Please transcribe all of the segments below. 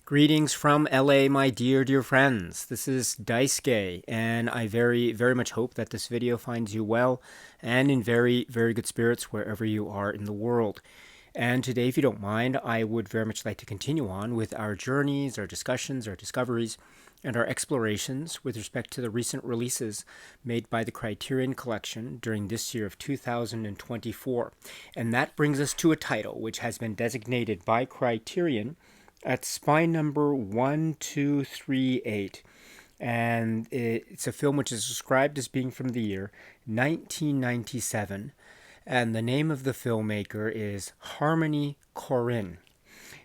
Greetings from LA, my dear friends. This is Daisuke, and I very much hope that this video finds you well and in very good spirits wherever you are in the world. And today, if you don't mind, I would very much like to continue on with our journeys, our discussions, our discoveries, and our explorations with respect to the recent releases made by the Criterion Collection during this year of 2024. And that brings us to a title which has been designated by Criterion at spine number 1238. And it's a film which is described as being from the year 1997. And the name of the filmmaker is Harmony Korine.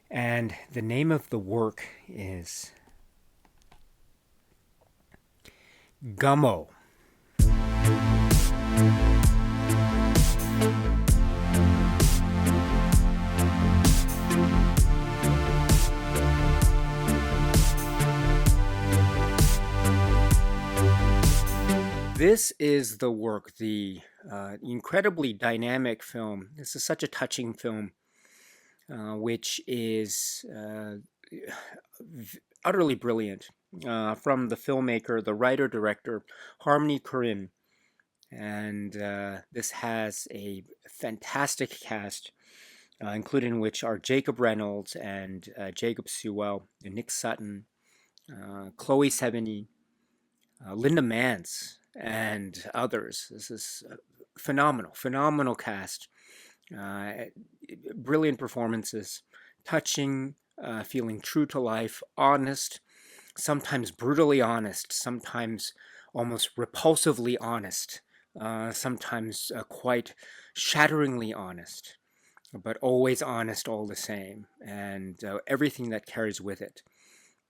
And the name of the work is GUMMO. This is the work, the incredibly dynamic film. This is such a touching film, which is utterly brilliant, from the filmmaker, the writer-director, Harmony Korine. And this has a fantastic cast, including which are Jacob Reynolds and Jacob Sewell, and Nick Sutton, Chloe Sevigny, Linda Mance, and others. This is a phenomenal cast. Brilliant performances, touching, feeling true to life, honest, sometimes brutally honest, sometimes almost repulsively honest, sometimes quite shatteringly honest, but always honest all the same, and everything that carries with it.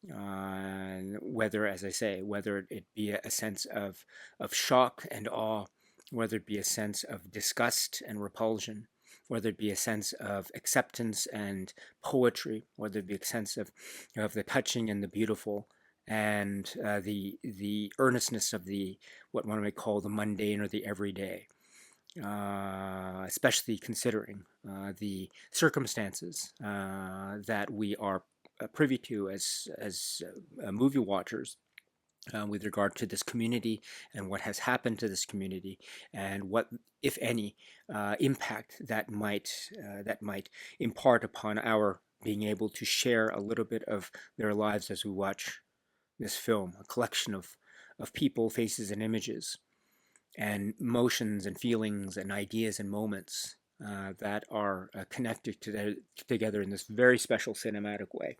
Whether, as I say, whether it be a sense of shock and awe, whether it be a sense of disgust and repulsion, whether it be a sense of acceptance and poetry, whether it be a sense of the touching and the beautiful, and the earnestness of the what one might call the mundane or the everyday, especially considering the circumstances that we are privy to as movie watchers, with regard to this community and what has happened to this community, and what, if any, impact that might impart upon our being able to share a little bit of their lives as we watch this film, a collection of people, faces, and images, and emotions and feelings and ideas and moments that are connected together in this very special cinematic way,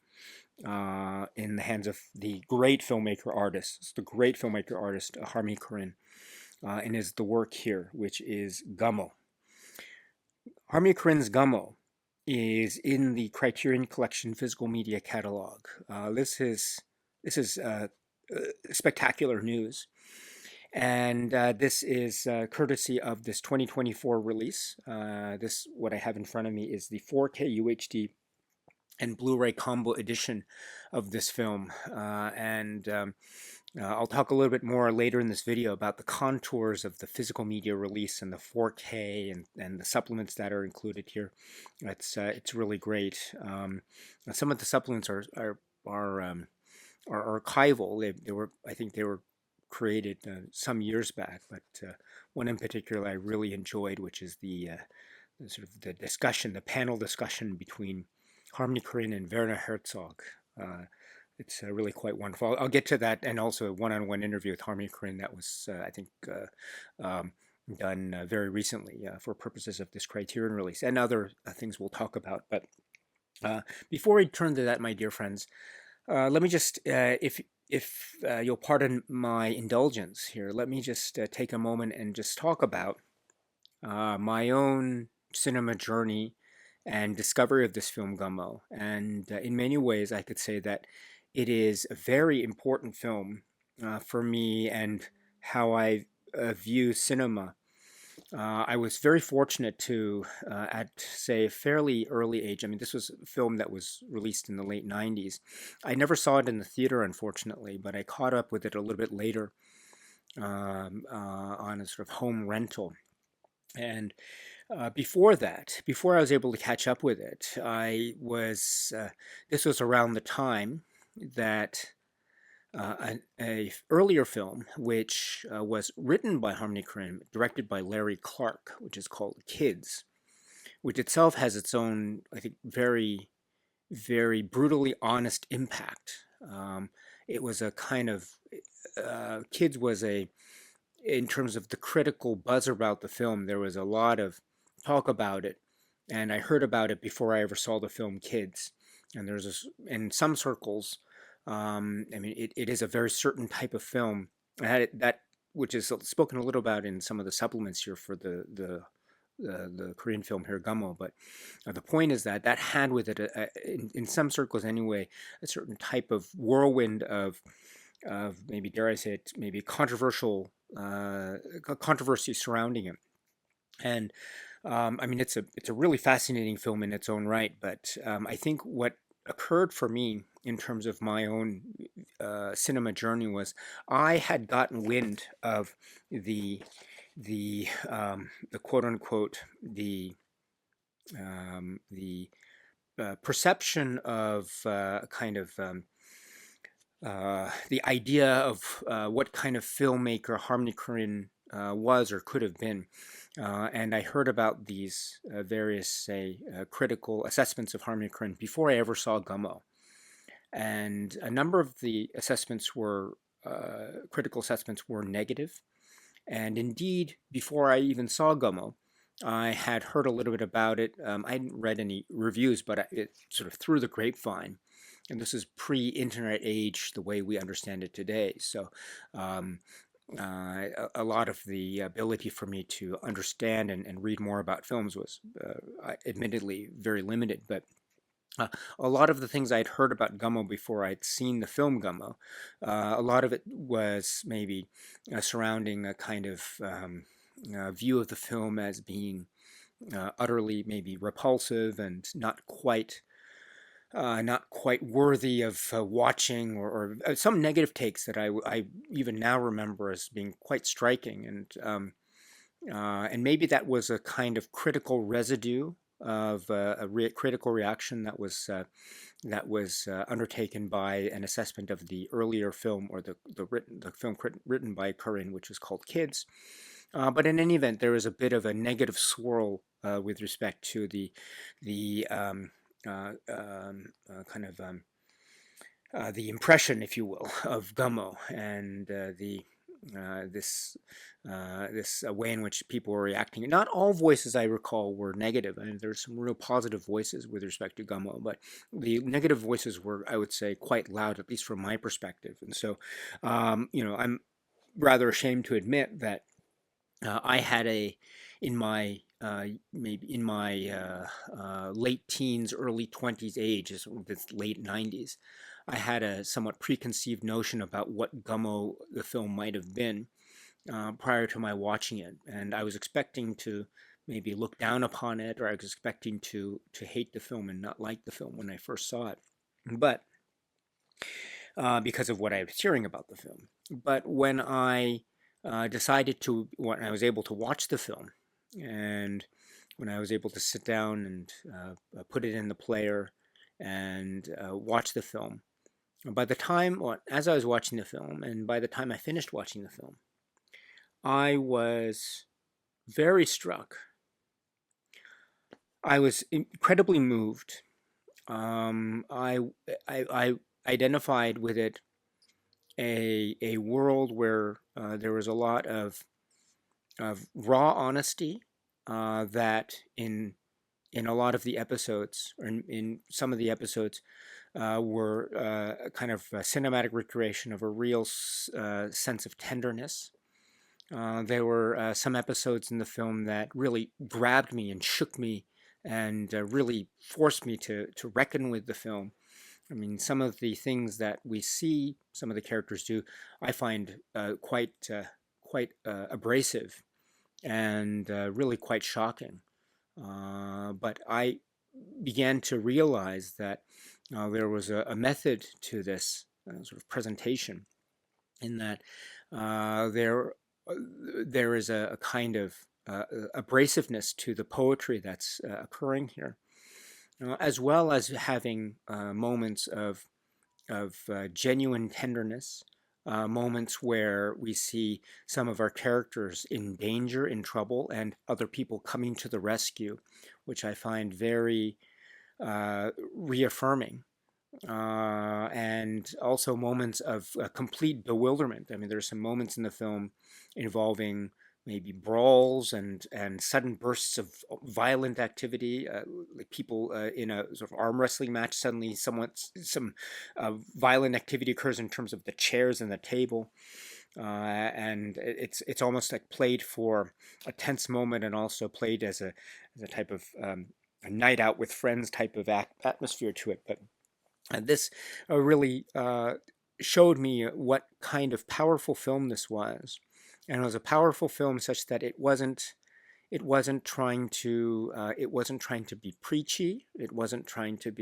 in the hands of the great filmmaker artist, Harmony Korine, and is the work here, which is GUMMO. Harmony Korine's GUMMO is in the Criterion Collection physical media catalog. This is spectacular news. And this is courtesy of this 2024 release. What I have in front of me is the 4K UHD and Blu-ray combo edition of this film. I'll talk a little bit more later in this video about the contours of the physical media release and the 4K and the supplements that are included here. It's really great. Some of the supplements are archival. They were created some years back, but one in particular I really enjoyed, which is the panel discussion between Harmony Korine and Werner Herzog. It's really quite wonderful. I'll get to that, and also a one-on-one interview with Harmony Korine that was, I think, done very recently for purposes of this Criterion release, and other things we'll talk about. But before we turn to that, my dear friends, let me just, if you'll pardon my indulgence here, let me just take a moment and just talk about my own cinema journey and discovery of this film, GUMMO. And in many ways, I could say that it is a very important film for me and how I view cinema. I was very fortunate to, at, say, a fairly early age. I mean, this was a film that was released in the late 90s. I never saw it in the theater, unfortunately, but I caught up with it a little bit later on a sort of home rental. And Before that, before I was able to catch up with it, this was around the time that a earlier film, which was written by Harmony Korine, directed by Larry Clark, which is called Kids, which itself has its own, I think, very, very brutally honest impact. It was a kind of Kids was a in terms of the critical buzz about the film, there was a lot of talk about it, and I heard about it before I ever saw the film Kids. And there's this, in some circles, I mean, it is a very certain type of film. I had it, that which is spoken a little about in some of the supplements here for the Korean film here, GUMMO. But the point is that that had with it, in some circles anyway, a certain type of whirlwind of maybe, dare I say it, maybe controversy surrounding it. And I mean, it's a really fascinating film in its own right. But I think what occurred for me in terms of my own cinema journey was I had gotten wind of the quote unquote the perception of kind of the idea of what kind of filmmaker Harmony Korine was or could have been. And I heard about these various, say, critical assessments of Harmony Korine before I ever saw GUMMO. And a number of the assessments were, critical assessments were negative. And indeed, before I even saw GUMMO, I had heard a little bit about it. I hadn't read any reviews, but it sort of through the grapevine. And this is pre-internet age, the way we understand it today. So a lot of the ability for me to understand and read more about films was admittedly very limited. But a lot of the things I'd heard about GUMMO before I'd seen the film GUMMO, a lot of it was maybe surrounding a kind of view of the film as being utterly maybe repulsive and not quite worthy of watching, or some negative takes that I even now remember as being quite striking, and maybe that was a kind of critical residue of critical reaction that was undertaken by an assessment of the earlier film, or the film written by Korine, which was called Kids. But in any event, there was a bit of a negative swirl with respect to the kind of the impression, if you will, of GUMMO, and this way in which people were reacting. Not all voices, I recall, were negative. I mean, there's some real positive voices with respect to GUMMO, but the negative voices were, I would say, quite loud, at least from my perspective. And so, I'm rather ashamed to admit that I had in my maybe in my late teens, early 20s age, this late 90s, I had a somewhat preconceived notion about what GUMMO the film might have been prior to my watching it, and I was expecting to maybe look down upon it, or I was expecting to hate the film and not like the film when I first saw it, but because of what I was hearing about the film. But when I when I was able to watch the film, and when I was able to sit down and put it in the player and watch the film, by the time, as I was watching the film, and by the time I finished watching the film, I was very struck. I was incredibly moved. I identified with it a world where there was a lot of raw honesty that in a lot of the episodes, or in some of the episodes, were kind of a cinematic recreation of a real sense of tenderness. There were some episodes in the film that really grabbed me and shook me, and really forced me to reckon with the film. I mean, some of the things that we see some of the characters do, I find quite abrasive and really quite shocking. But I began to realize that there was a method to this sort of presentation, in that there is a kind of abrasiveness to the poetry that's occurring here, as well as having moments of genuine tenderness, moments where we see some of our characters in danger, in trouble, and other people coming to the rescue, which I find very reaffirming. And also moments of complete bewilderment. I mean, there's some moments in the film involving maybe brawls and sudden bursts of violent activity, like people in a sort of arm wrestling match. Suddenly, some violent activity occurs in terms of the chairs and the table, and it's almost like played for a tense moment, and also played as a type of a night out with friends type of atmosphere to it. But this really showed me what kind of powerful film this was, and it was a powerful film such that it wasn't trying to be preachy. It wasn't trying to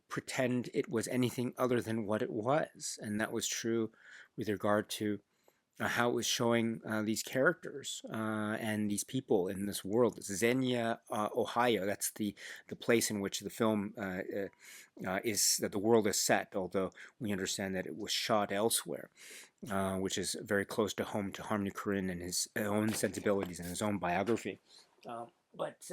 pretend it was anything other than what it was, and that was true with regard to how it was showing these characters and these people in this world. Xenia, Ohio. That's the place in which the film is that the world is set. Although we understand that it was shot elsewhere, which is very close to home to Harmony Korine and his own sensibilities and his own biography. But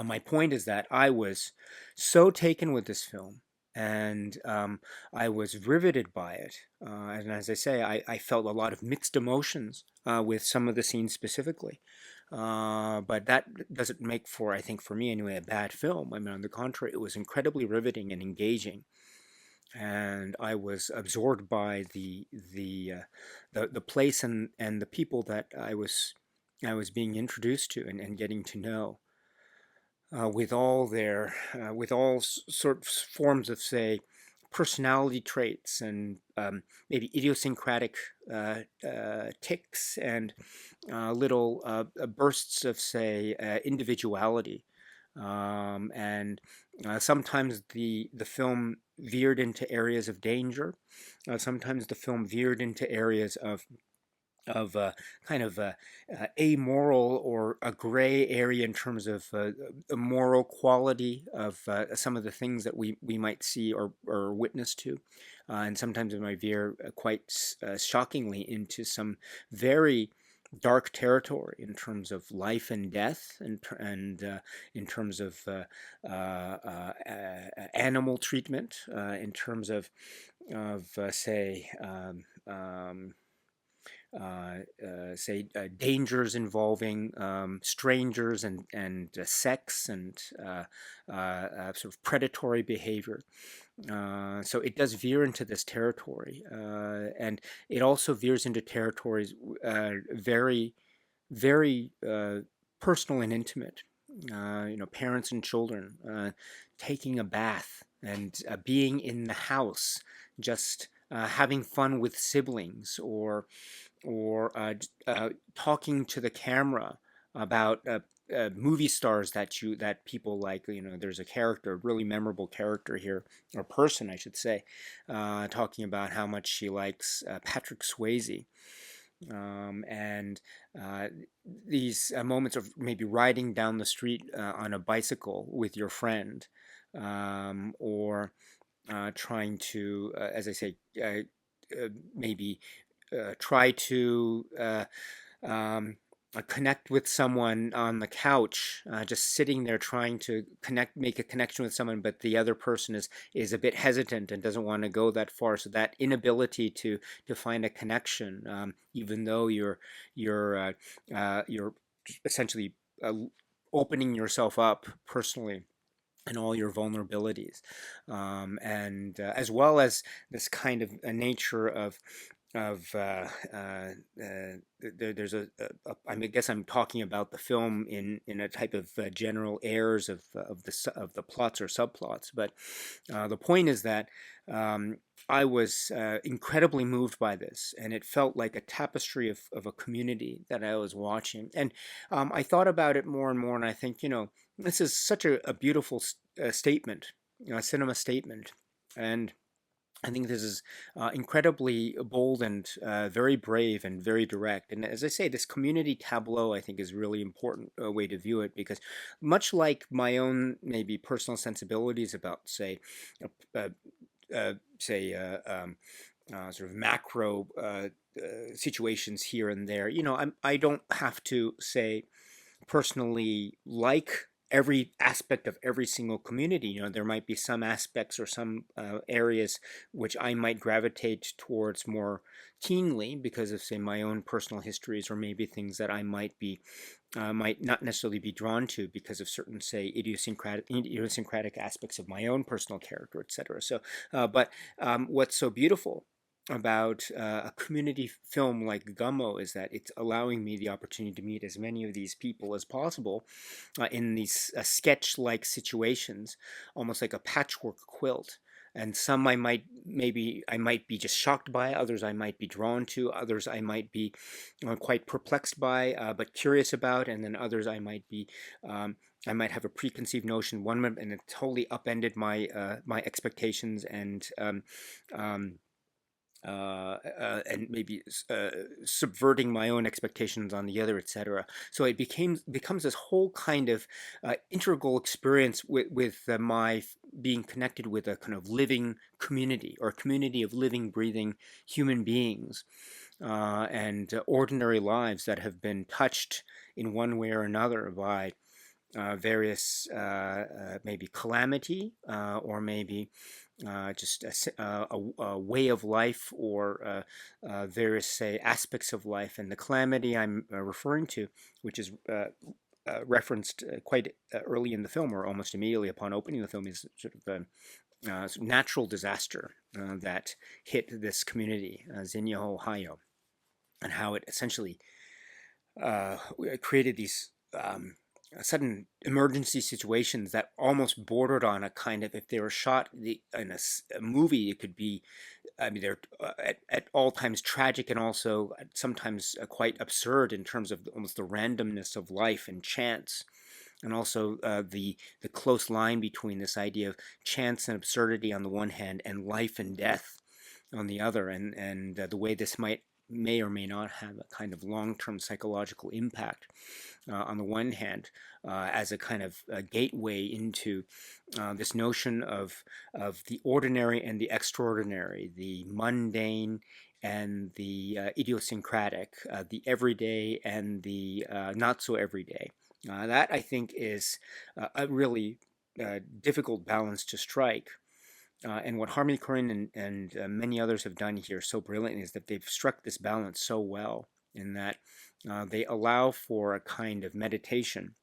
my point is that I was so taken with this film, and I was riveted by it. And as I say, I felt a lot of mixed emotions with some of the scenes specifically. But that doesn't make for, I think, for me anyway, a bad film. I mean, on the contrary, it was incredibly riveting and engaging, and I was absorbed by the place and the people that I was being introduced to and getting to know with all sorts forms of, say, personality traits and maybe idiosyncratic tics and little bursts of, say, individuality. And sometimes the film veered into areas of danger. Sometimes the film veered into areas of kind of amoral or a gray area in terms of the moral quality of some of the things that we might see or witness to. And sometimes it might veer quite shockingly into some very dark territory in terms of life and death, and in terms of animal treatment, in terms of say dangers involving strangers and sex and sort of predatory behavior. So it does veer into this territory, and it also veers into territories very, very personal and intimate. Parents and children taking a bath and being in the house, just having fun with siblings, or talking to the camera about movie stars that people like. There's a character, a really memorable character here, or person, I should say, talking about how much she likes Patrick Swayze. And these moments of maybe riding down the street on a bicycle with your friend, or trying to, as I say, maybe try to um, connect with someone on the couch, just sitting there trying to make a connection with someone, but the other person is a bit hesitant and doesn't want to go that far. So that inability to find a connection, even though you're essentially opening yourself up personally and all your vulnerabilities, and as well as this kind of a nature of there's I guess I'm talking about the film in a type of general airs of the plots or subplots, but the point is that I was incredibly moved by this, and it felt like a tapestry of a community that I was watching. And I thought about it more and more, and I think, this is such a beautiful statement, a cinema statement. And I think this is incredibly bold and very brave and very direct. And as I say, this community tableau, I think, is really important way to view it, because much like my own maybe personal sensibilities about, uh, say, sort of macro situations here and there, I don't have to say personally like every aspect of every single community. There might be some aspects or some areas which I might gravitate towards more keenly because of, say, my own personal histories, or maybe things that I might not necessarily be drawn to because of certain, say, idiosyncratic aspects of my own personal character, etc. So, but what's so beautiful about a community film like Gummo is that it's allowing me the opportunity to meet as many of these people as possible in these sketch-like situations, almost like a patchwork quilt. And some I might be just shocked by, others I might be drawn to, others I might be quite perplexed by, but curious about, and then others I might have a preconceived notion one minute, and it totally upended my expectations, um, and maybe subverting my own expectations on the other, etc. So it becomes this whole kind of integral experience with my being connected with a kind of living community, or a community of living, breathing human beings, and ordinary lives that have been touched in one way or another by various maybe calamity, or maybe just a way of life, or various, say, aspects of life. And the calamity I'm referring to, which is referenced quite early in the film, or almost immediately upon opening the film, is sort of a natural disaster that hit this community, Xenia, Ohio, and how it essentially created these sudden emergency situations that almost bordered on a kind of, if they were shot in a movie, it could be, I mean, they're at all times tragic, and also sometimes quite absurd in terms of almost the randomness of life and chance, and also the close line between this idea of chance and absurdity on the one hand, and life and death on the other, and the way this may or may not have a kind of long-term psychological impact on the one hand, as a kind of gateway into this notion of the ordinary and the extraordinary, the mundane and the idiosyncratic, the everyday and the not so everyday. That, I think, is a really difficult balance to strike. And what Harmony Korine and many others have done here so brilliantly is that they've struck this balance so well, in that they allow for a kind of meditation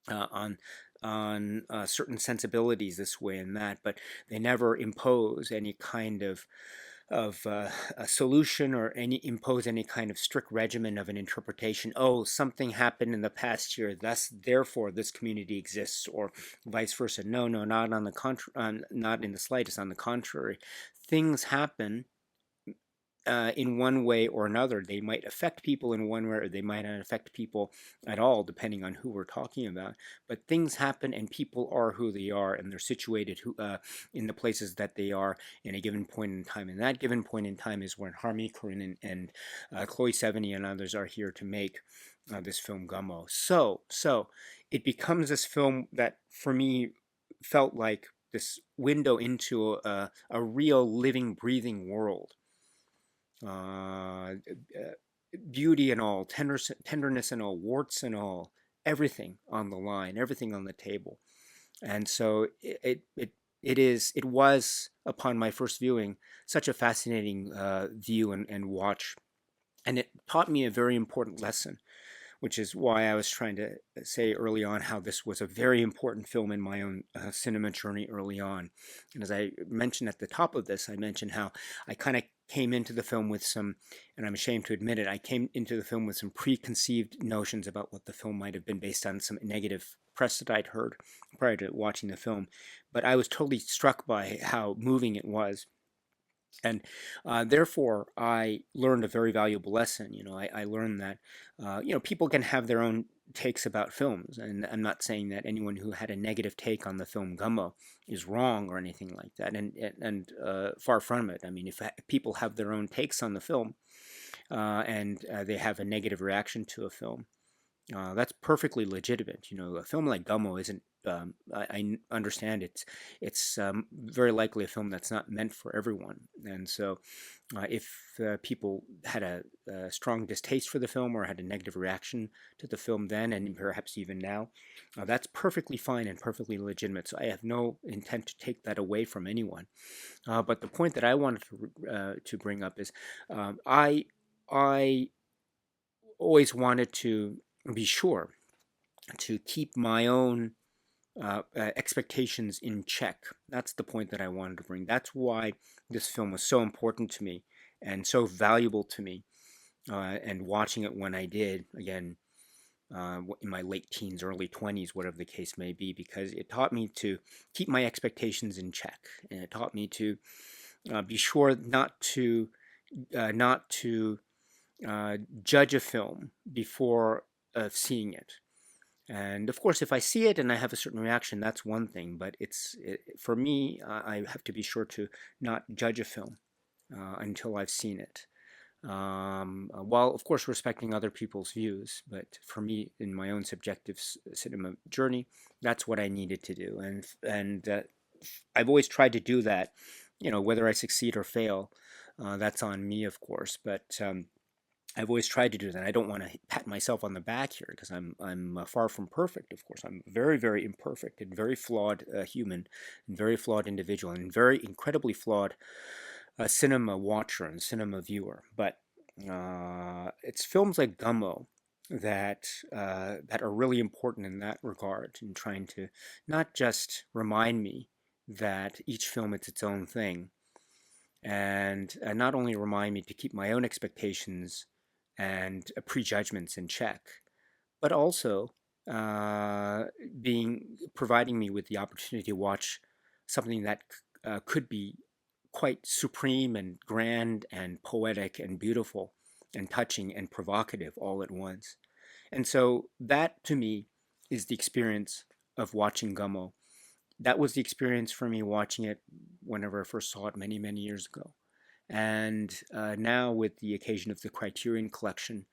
on certain sensibilities this way and that, but they never impose any kind of a solution, or impose any kind of strict regimen of an interpretation. Oh, something happened in the past year, thus therefore this community exists, or vice versa. No, no, not on the not in the slightest. On the contrary, things happen in one way or another. They might affect people in one way, or they might not affect people at all, depending on who we're talking about. But things happen, and people are who they are, and they're situated in the places that they are in a given point in time. And that given point in time is when Harmony Korine and Chloe Sevigny and others are here to make this film Gummo. So it becomes this film that, for me, felt like this window into a real living, breathing world. uh, Beauty and all, tenderness and all, warts and all, everything on the line, everything on the table. And so it was, upon my first viewing, such a fascinating view and watch, and it taught me a very important lesson, which is why I was trying to say early on how this was a very important film in my own cinema journey early on. And as I mentioned at the top of this, I mentioned how I kind of came into the film with some, and I'm ashamed to admit it, I came into the film with some preconceived notions about what the film might have been, based on some negative press that I'd heard prior to watching the film. But I was totally struck by how moving it was. And therefore, I learned a very valuable lesson. I learned that people can have their own takes about films, and I'm not saying that anyone who had a negative take on the film Gummo is wrong or anything like that, and far from it. I mean, if people have their own takes on the film, and they have a negative reaction to a film, that's perfectly legitimate. A film like Gummo isn't. I understand it's very likely a film that's not meant for everyone, and so if people had a strong distaste for the film or had a negative reaction to the film then, and perhaps even now, that's perfectly fine and perfectly legitimate. So I have no intent to take that away from anyone. But the point that I wanted to bring up is, I always wanted to be sure to keep my own expectations in check. That's the point that I wanted to bring. That's why this film was so important to me and so valuable to me. And watching it when I did, again, in my late teens, early 20s, whatever the case may be, because it taught me to keep my expectations in check. And it taught me to be sure not to judge a film before seeing it. And of course, if I see it and I have a certain reaction, that's one thing. But for me, I have to be sure to not judge a film until I've seen it. While of course respecting other people's views, but for me, in my own subjective cinema journey, that's what I needed to do, and I've always tried to do that. Whether I succeed or fail, that's on me, of course. But I've always tried to do that. I don't want to pat myself on the back here because I'm far from perfect. Of course, I'm very, very imperfect and very flawed human, and very flawed individual, and very incredibly flawed cinema watcher and cinema viewer. But it's films like Gummo that are really important in that regard, in trying to not just remind me that each film is its own thing, and not only remind me to keep my own expectations and prejudgments in check, but also providing me with the opportunity to watch something that could be quite supreme and grand and poetic and beautiful and touching and provocative all at once. And so that to me is the experience of watching Gummo. That was the experience for me watching it whenever I first saw it many, many years ago. And now, with the occasion of the Criterion Collection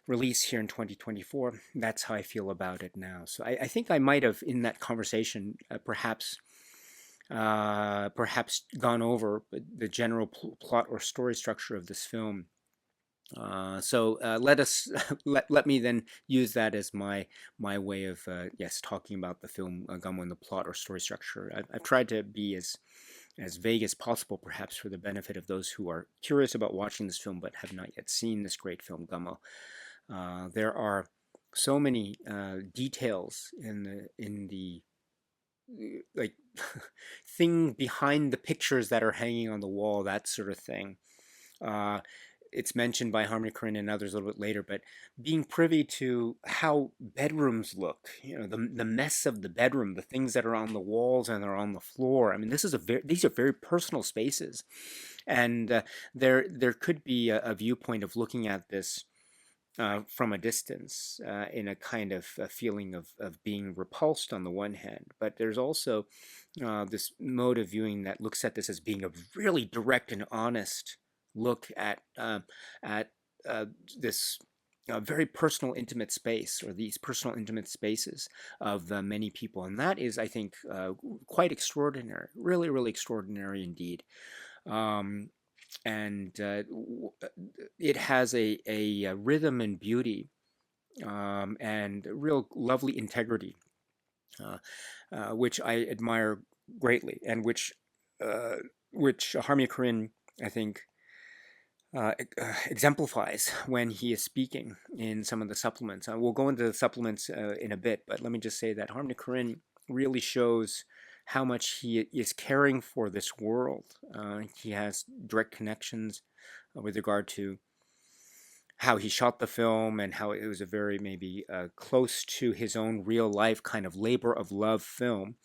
release here in 2024, that's how I feel about it now. So I think I might have, in that conversation, perhaps gone over the general plot or story structure of this film. So let me then use that as my way of talking about the film Gummo and the plot or story structure. I've tried to be as vague as possible, perhaps for the benefit of those who are curious about watching this film but have not yet seen this great film Gummo. There are so many details in the like thing behind the pictures that are hanging on the wall, that sort of thing. It's mentioned by Harmony Korine and others a little bit later, but being privy to how bedrooms look, the mess of the bedroom, the things that are on the walls and are on the floor. I mean, these are very personal spaces, and there could be a viewpoint of looking at this from a distance, in a kind of a feeling of being repulsed on the one hand, but there's also this mode of viewing that looks at this as being a really direct and honest look at this very personal, intimate space, or these personal, intimate spaces of many people, and that is, I think, quite extraordinary, really, really extraordinary indeed. And it has a rhythm and beauty, and real lovely integrity, which I admire greatly, and which Harmony Korine, I think, exemplifies when he is speaking in some of the supplements. We'll go into the supplements in a bit, but let me just say that Harmony Korine really shows how much he is caring for this world. He has direct connections with regard to how he shot the film and how it was a very maybe close to his own real life kind of labor of love film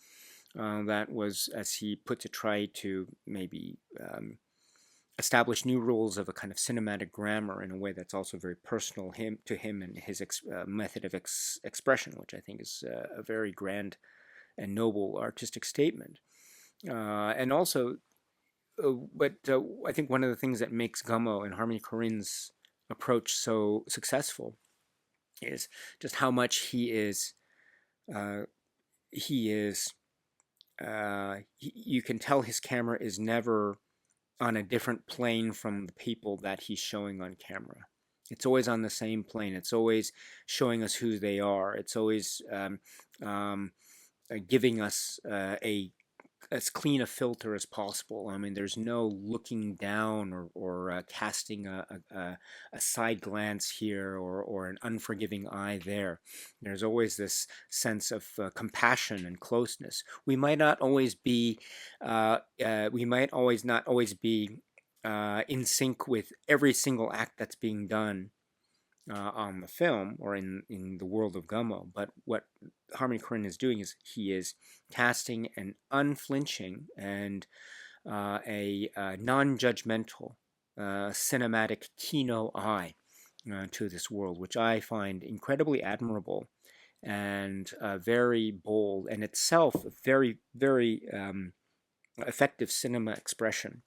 that was, as he put, to try to maybe establish new rules of a kind of cinematic grammar in a way that's also very personal to him and his method of expression, which I think is a very grand and noble artistic statement. And also, but I think one of the things that makes Gummo and Harmony Korine's approach so successful is just how much uh, he is you can tell his camera is never on a different plane from the people that he's showing on camera. It's always on the same plane. It's always showing us who they are. It's always um, giving us as clean a filter as possible. I mean, there's no looking down or casting a side glance here or an unforgiving eye there. There's always this sense of compassion and closeness. We might not always be, we might always not always be in sync with every single act that's being done on the film or in the world of Gummo. But what Harmony Korine is doing is he is casting an unflinching and a non-judgmental cinematic kino eye to this world, which I find incredibly admirable and very bold and itself very, very effective cinema expression.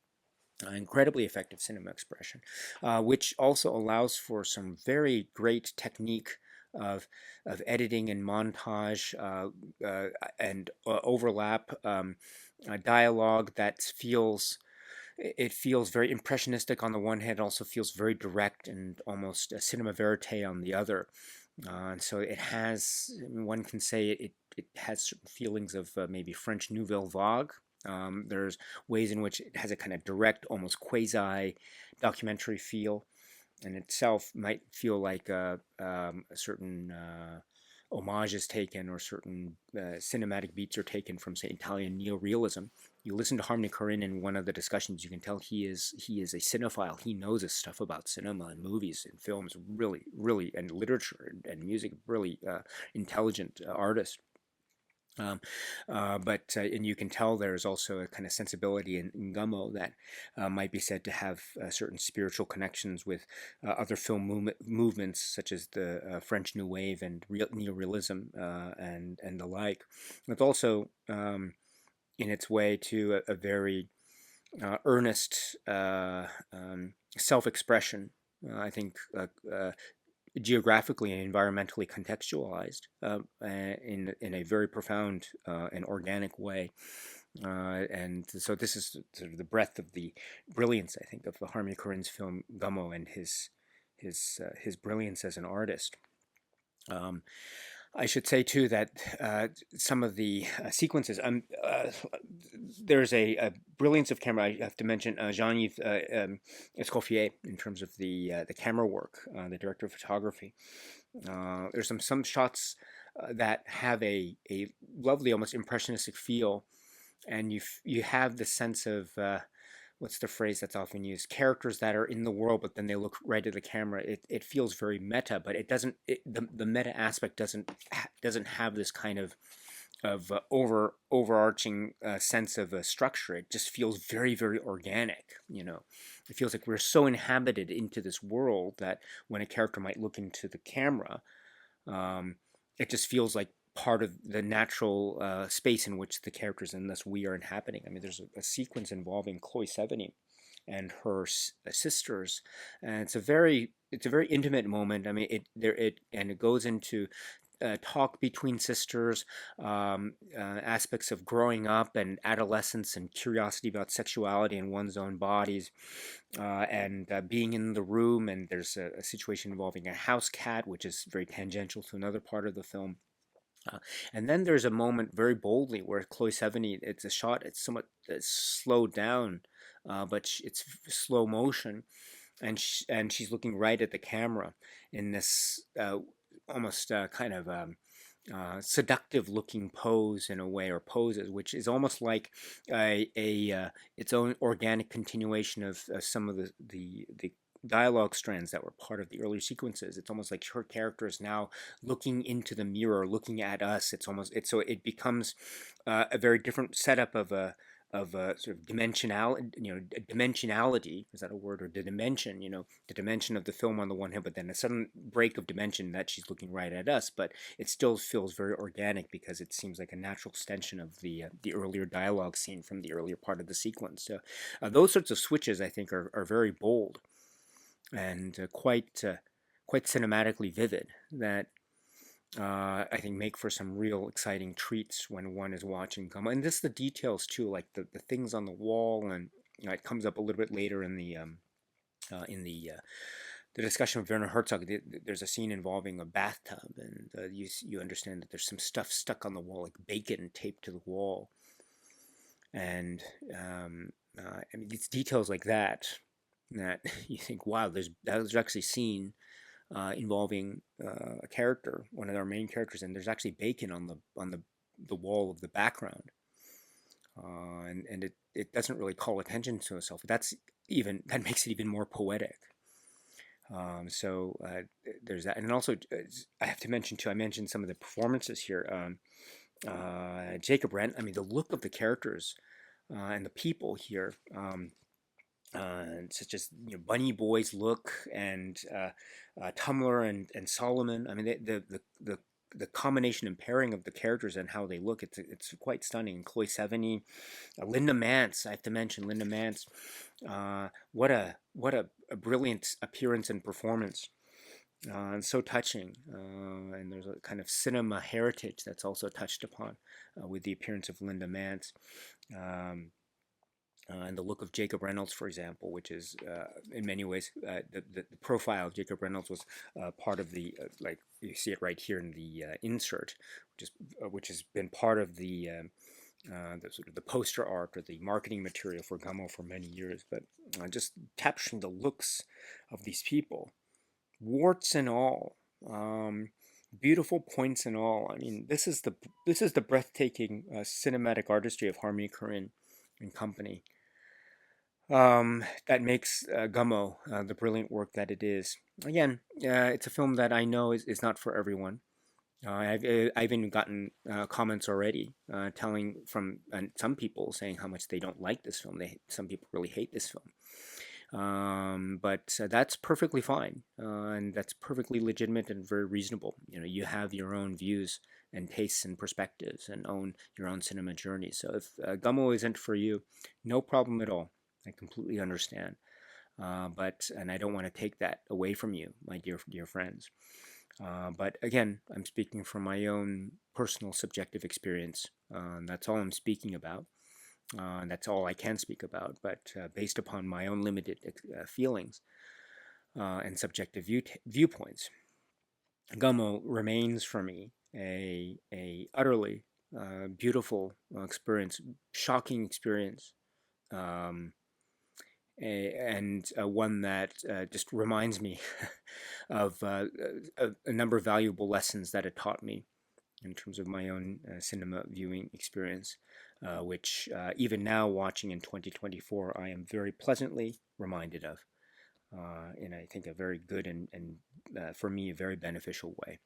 Incredibly effective cinema expression, which also allows for some very great technique of editing and montage and overlap, dialogue that feels very impressionistic on the one hand, also feels very direct and almost cinema verite on the other. And so it has, one can say it has certain feelings of maybe French Nouvelle Vague. There's ways in which it has a kind of direct, almost quasi documentary feel, and itself might feel like a certain homage is taken or certain cinematic beats are taken from, say, Italian neorealism. You listen to Harmony Korine in one of the discussions, you can tell he is a cinephile. He knows his stuff about cinema and movies and films, really, really, and literature and music, really intelligent artist. And you can tell there's also a kind of sensibility in Gummo that might be said to have certain spiritual connections with other film movements such as the French New Wave and neorealism and the like. It's also in its way to a very earnest self-expression. I think geographically and environmentally contextualized in a very profound and organic way. And so this is sort of the breadth of the brilliance, I think, of Harmony Korine's film Gummo and his brilliance as an artist. I should say too that some of the sequences, there's a brilliance of camera. I have to mention Jean-Yves Escoffier in terms of the camera work, the director of photography. There's some shots that have a lovely, almost impressionistic feel, and you have the sense of what's the phrase that's often used? Characters that are in the world, but then they look right at the camera. It feels very meta, but it doesn't. The meta aspect doesn't have this kind of overarching sense of a structure. It just feels very, very organic. It feels like we're so inhabited into this world that when a character might look into the camera, it just feels like part of the natural space in which the characters and thus we are inhabiting. I mean, there's a sequence involving Chloe Sevigny and her sisters, and it's a very intimate moment. I mean, it goes into talk between sisters, aspects of growing up and adolescence and curiosity about sexuality and one's own bodies, and being in the room. And there's a situation involving a house cat, which is very tangential to another part of the film. And then there's a moment very boldly where Chloe Sevigny, it's a shot, it's somewhat slowed down, but it's slow motion, and she's looking right at the camera in this almost kind of seductive looking pose in a way, or poses, which is almost like its own organic continuation of some of the dialogue strands that were part of the earlier sequences. It's almost like her character is now looking into the mirror, looking at us. So it becomes a very different setup of sort of dimensionality, is that a word, or the dimension, the dimension of the film on the one hand, but then a sudden break of dimension that she's looking right at us, but it still feels very organic because it seems like a natural extension of the earlier dialogue scene from the earlier part of the sequence. So those sorts of switches, I think, are very bold and quite cinematically vivid, that I think make for some real exciting treats when one is watching Gummo. And this the details too, like the things on the wall, and it comes up a little bit later in the discussion of Werner Herzog. There's a scene involving a bathtub, and you understand that there's some stuff stuck on the wall, like bacon taped to the wall, and I mean, it's details like that you think, wow, that was actually seen involving a character, one of our main characters, and there's actually bacon on the wall of the background, and it doesn't really call attention to itself. That makes it even more poetic. So there's that, and also I have to mention too. I mentioned some of the performances here. Jacob Rent. I mean, the look of the characters and the people here. Such as Bunny Boy's look, and Tumblr and Solomon. I mean, the combination and pairing of the characters and how they look, it's quite stunning. Chloe Sevigny, Linda Mance. I have to mention Linda Mance. What a brilliant appearance and performance. And so touching, and there's a kind of cinema heritage that's also touched upon with the appearance of Linda Mance. And the look of Jacob Reynolds, for example, which is in many ways the profile of Jacob Reynolds was part of the like you see it right here in the insert, which has been part of the sort of the poster art or the marketing material for Gummo for many years. But just capturing the looks of these people, warts and all, beautiful points and all. I mean, this is the breathtaking cinematic artistry of Harmony Korine and company, that makes Gummo the brilliant work that it is. Again, it's a film that I know is not for everyone. I've even gotten comments already telling from some people saying how much they don't like this film. Some people really hate this film. But that's perfectly fine, and that's perfectly legitimate and very reasonable. You have your own views and tastes and perspectives, and own your own cinema journey. So if Gummo isn't for you, no problem at all. I completely understand. And I don't want to take that away from you, my dear friends. But again, I'm speaking from my own personal subjective experience. That's all I'm speaking about. That's all I can speak about. But based upon my own limited feelings and subjective viewpoints, Gummo remains for me a utterly beautiful experience, shocking experience, and one that just reminds me of a number of valuable lessons that it taught me in terms of my own cinema viewing experience, which even now, watching in 2024, I am very pleasantly reminded of, in I think a very good and for me a very beneficial way.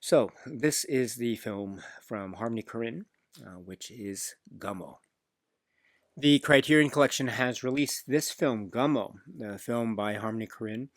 So this is the film from Harmony Korine, which is Gummo. The Criterion Collection has released this film, Gummo, the film by Harmony Korine,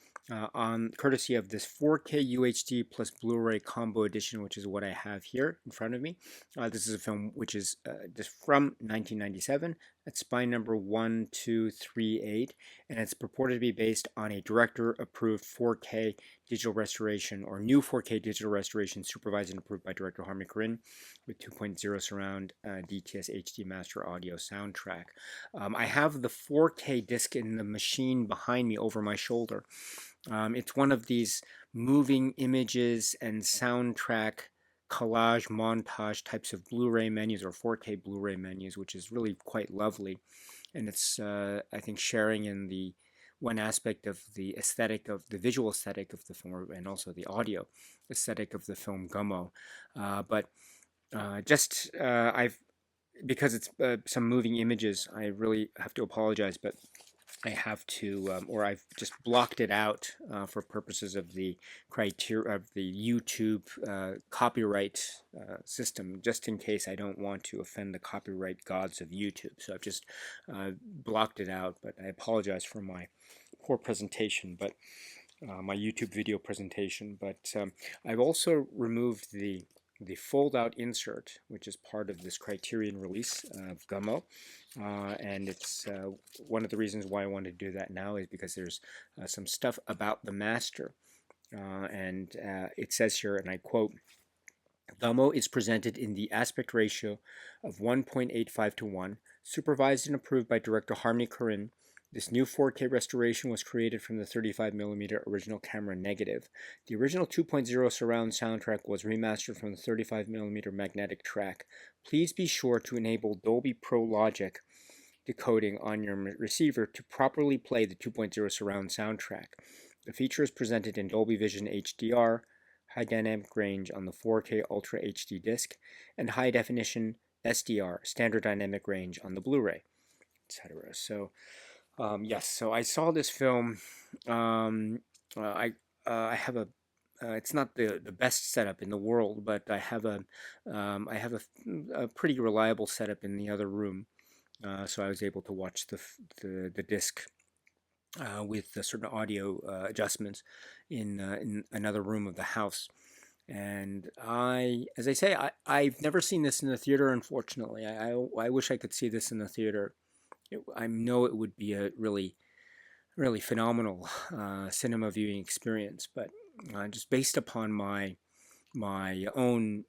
on courtesy of this 4K UHD plus Blu-ray combo edition, which is what I have here in front of me. This is a film which is just from 1997. It's spine number 1238, and it's purported to be based on a director-approved 4K digital restoration, or new 4K digital restoration, supervised and approved by director Harmony Korine, with 2.0 surround DTS HD master audio soundtrack. I have the 4K disc in the machine behind me over my shoulder. It's one of these moving images and soundtrack collage montage types of Blu-ray menus, or 4K Blu-ray menus, which is really quite lovely. And it's, I think, sharing in the one aspect of the aesthetic, of the visual aesthetic of the film, and also the audio aesthetic of the film Gummo. Because it's some moving images, I really have to apologize, but I have to, or I've just blocked it out for purposes of the criteria of the YouTube copyright system, just in case I don't want to offend the copyright gods of YouTube. So I've just blocked it out. But I apologize for my poor presentation, but my YouTube video presentation. But I've also removed the fold-out insert, which is part of this Criterion release of GUMMO. And it's one of the reasons why I want to do that now is because there's some stuff about the master. And it says here, and I quote, GUMMO is presented in the aspect ratio of 1.85 to 1, supervised and approved by director Harmony Korine. This new 4K restoration was created from the 35mm original camera negative. The original 2.0 surround soundtrack was remastered from the 35mm magnetic track. Please be sure to enable Dolby Pro Logic decoding on your receiver to properly play the 2.0 surround soundtrack. The feature is presented in Dolby Vision HDR, high dynamic range on the 4K Ultra HD disc, and high definition SDR, standard dynamic range on the Blu-ray, etc. So yes, so I saw this film. I have a. It's not the best setup in the world, but I have a pretty reliable setup in the other room. So I was able to watch the disc with certain audio adjustments in another room of the house. And as I say, I've never seen this in the theater. Unfortunately, I wish I could see this in the theater. I know it would be a really phenomenal cinema viewing experience, but just based upon my own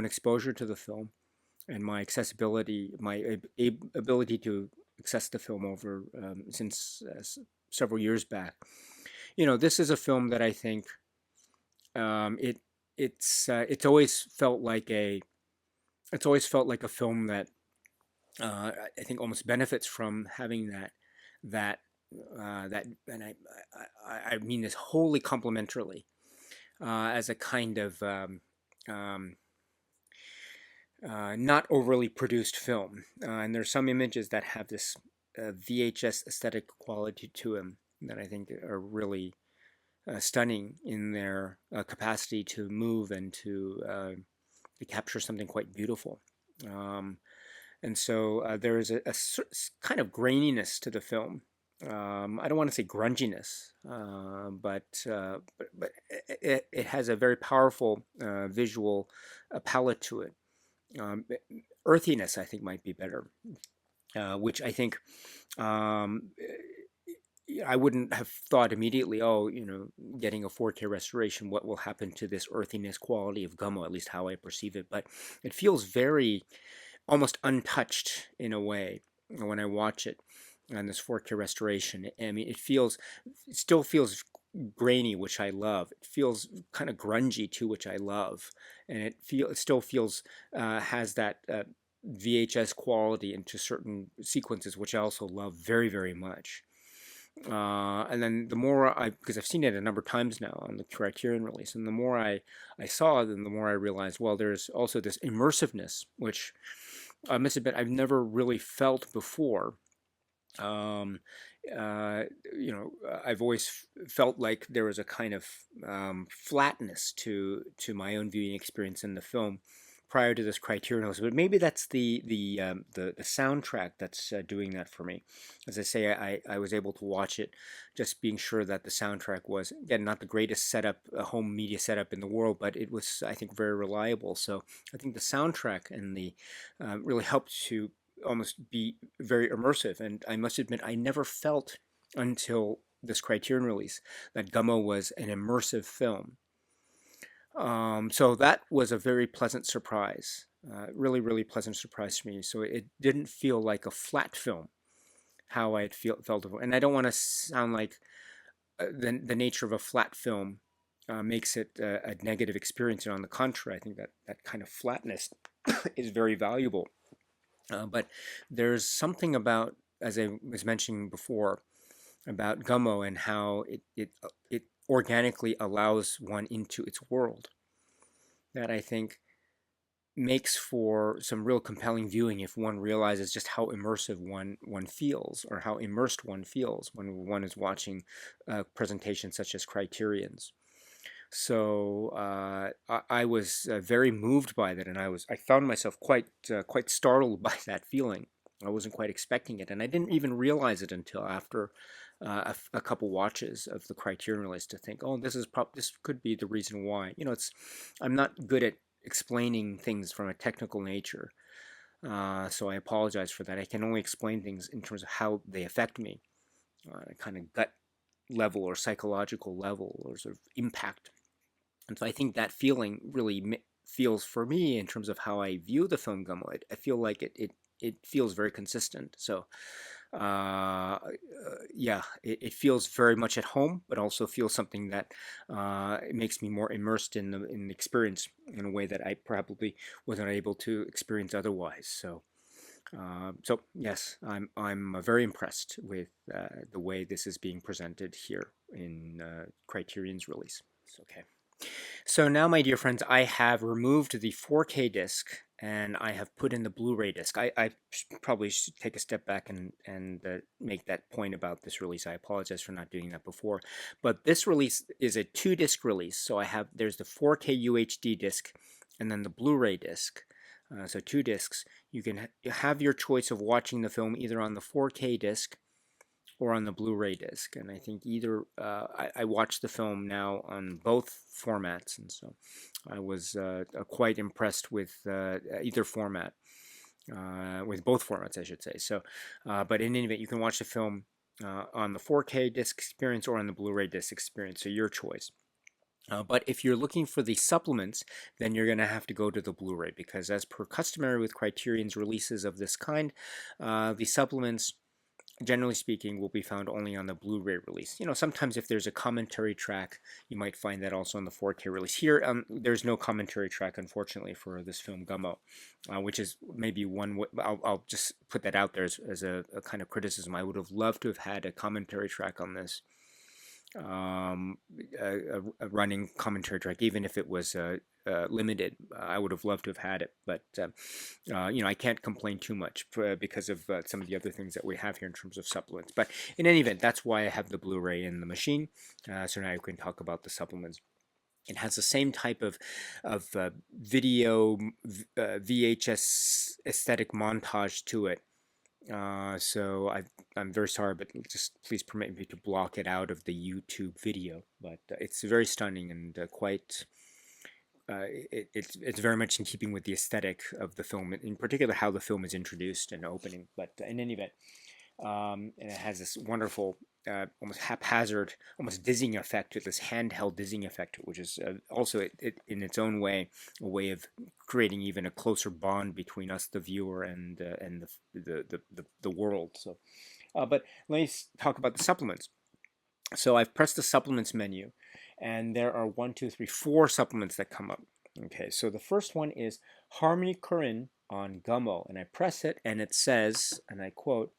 exposure to the film and my accessibility, my ability to access the film over since several years back, this is a film that I think it's always felt like a film that I think almost benefits from having that and I mean this wholly complimentarily as a kind of not overly produced film. And there's some images that have this VHS aesthetic quality to them that I think are really stunning in their capacity to move and to capture something quite beautiful. And so there is a kind of graininess to the film. I don't want to say grunginess, but it has a very powerful visual palette to it. Earthiness, I think, might be better, which I think I wouldn't have thought immediately, oh, getting a 4K restoration, what will happen to this earthiness quality of GUMMO, at least how I perceive it. But it feels very almost untouched in a way when I watch it on this 4K restoration. I mean, it still feels grainy, which I love. It feels kind of grungy too, which I love, and it still feels has that VHS quality into certain sequences, which I also love very, very much. And then the more because I've seen it a number of times now on the Criterion release, and the more I saw it, then the more I realized, well, there's also this immersiveness, which I must admit I've never really felt before. I've always felt like there was a kind of flatness to my own viewing experience in the film prior to this Criterion release, but maybe that's the soundtrack that's doing that for me. As I say, I was able to watch it just being sure that the soundtrack was, again, not the greatest setup, home media setup in the world, but it was, I think, very reliable. So I think the soundtrack and the really helped to almost be very immersive. And I must admit, I never felt until this Criterion release that GUMMO was an immersive film. So that was a very pleasant surprise, really, really pleasant surprise to me. So it didn't feel like a flat film, how I had felt before. And I don't want to sound like the nature of a flat film makes it a negative experience. And on the contrary, I think that kind of flatness is very valuable. But there's something about, as I was mentioning before, about GUMMO and how it organically allows one into its world that I think makes for some real compelling viewing if one realizes just how immersive one feels, or how immersed one feels when one is watching presentations such as Criterion's. So I was very moved by that, and I found myself quite startled by that feeling. I wasn't quite expecting it, and I didn't even realize it until after a couple watches of the Criterion release to think, oh, this could be the reason why. I'm not good at explaining things from a technical nature, so I apologize for that. I can only explain things in terms of how they affect me, kind of gut level or psychological level or sort of impact. And so I think that feeling really feels for me in terms of how I view the film Gummo. I feel like it feels very consistent. So yeah, it feels very much at home, but also feels something that it makes me more immersed in the experience in a way that I probably wasn't able to experience otherwise. So yes, I'm very impressed with the way this is being presented here in Criterion's release. It's okay. So now, my dear friends, I have removed the 4K disc and I have put in the Blu-ray disc. I probably should take a step back and make that point about this release. I apologize for not doing that before. But this release is a 2-disc release. So there's the 4K UHD disc and then the Blu-ray disc. So 2 discs. You can have your choice of watching the film either on the 4K disc or on the Blu-ray disc, and I think either I watched the film now on both formats, and so I was quite impressed with either format, with both formats, I should say. So, but in any event, you can watch the film on the 4K disc experience or on the Blu-ray disc experience, so your choice. But if you're looking for the supplements, then you're going to have to go to the Blu-ray, because as per customary with Criterion's releases of this kind, the supplements, generally speaking, will be found only on the Blu-ray release. Sometimes if there's a commentary track, you might find that also on the 4K release. Here, there's no commentary track, unfortunately, for this film Gummo, which is maybe one. I'll just put that out there as a kind of criticism. I would have loved to have had a commentary track on this, a running commentary track, even if it was limited. I would have loved to have had it, but I can't complain too much because of some of the other things that we have here in terms of supplements. But in any event, that's why I have the Blu-ray in the machine. So now we can talk about the supplements. It has the same type of video VHS aesthetic montage to it. So I'm very sorry, but just please permit me to block it out of the YouTube video. But it's very stunning and quite. It's very much in keeping with the aesthetic of the film, in particular how the film is introduced and opening. But in any event, and it has this wonderful, almost haphazard, almost dizzying effect, with this handheld dizzying effect, which is also in its own way a way of creating even a closer bond between us, the viewer, and the world. So, but let me talk about the supplements. So I've pressed the supplements menu, and there are 4 supplements that come up. Okay, so the first one is Harmony Korine on GUMMO, and I press it, and it says, and I quote,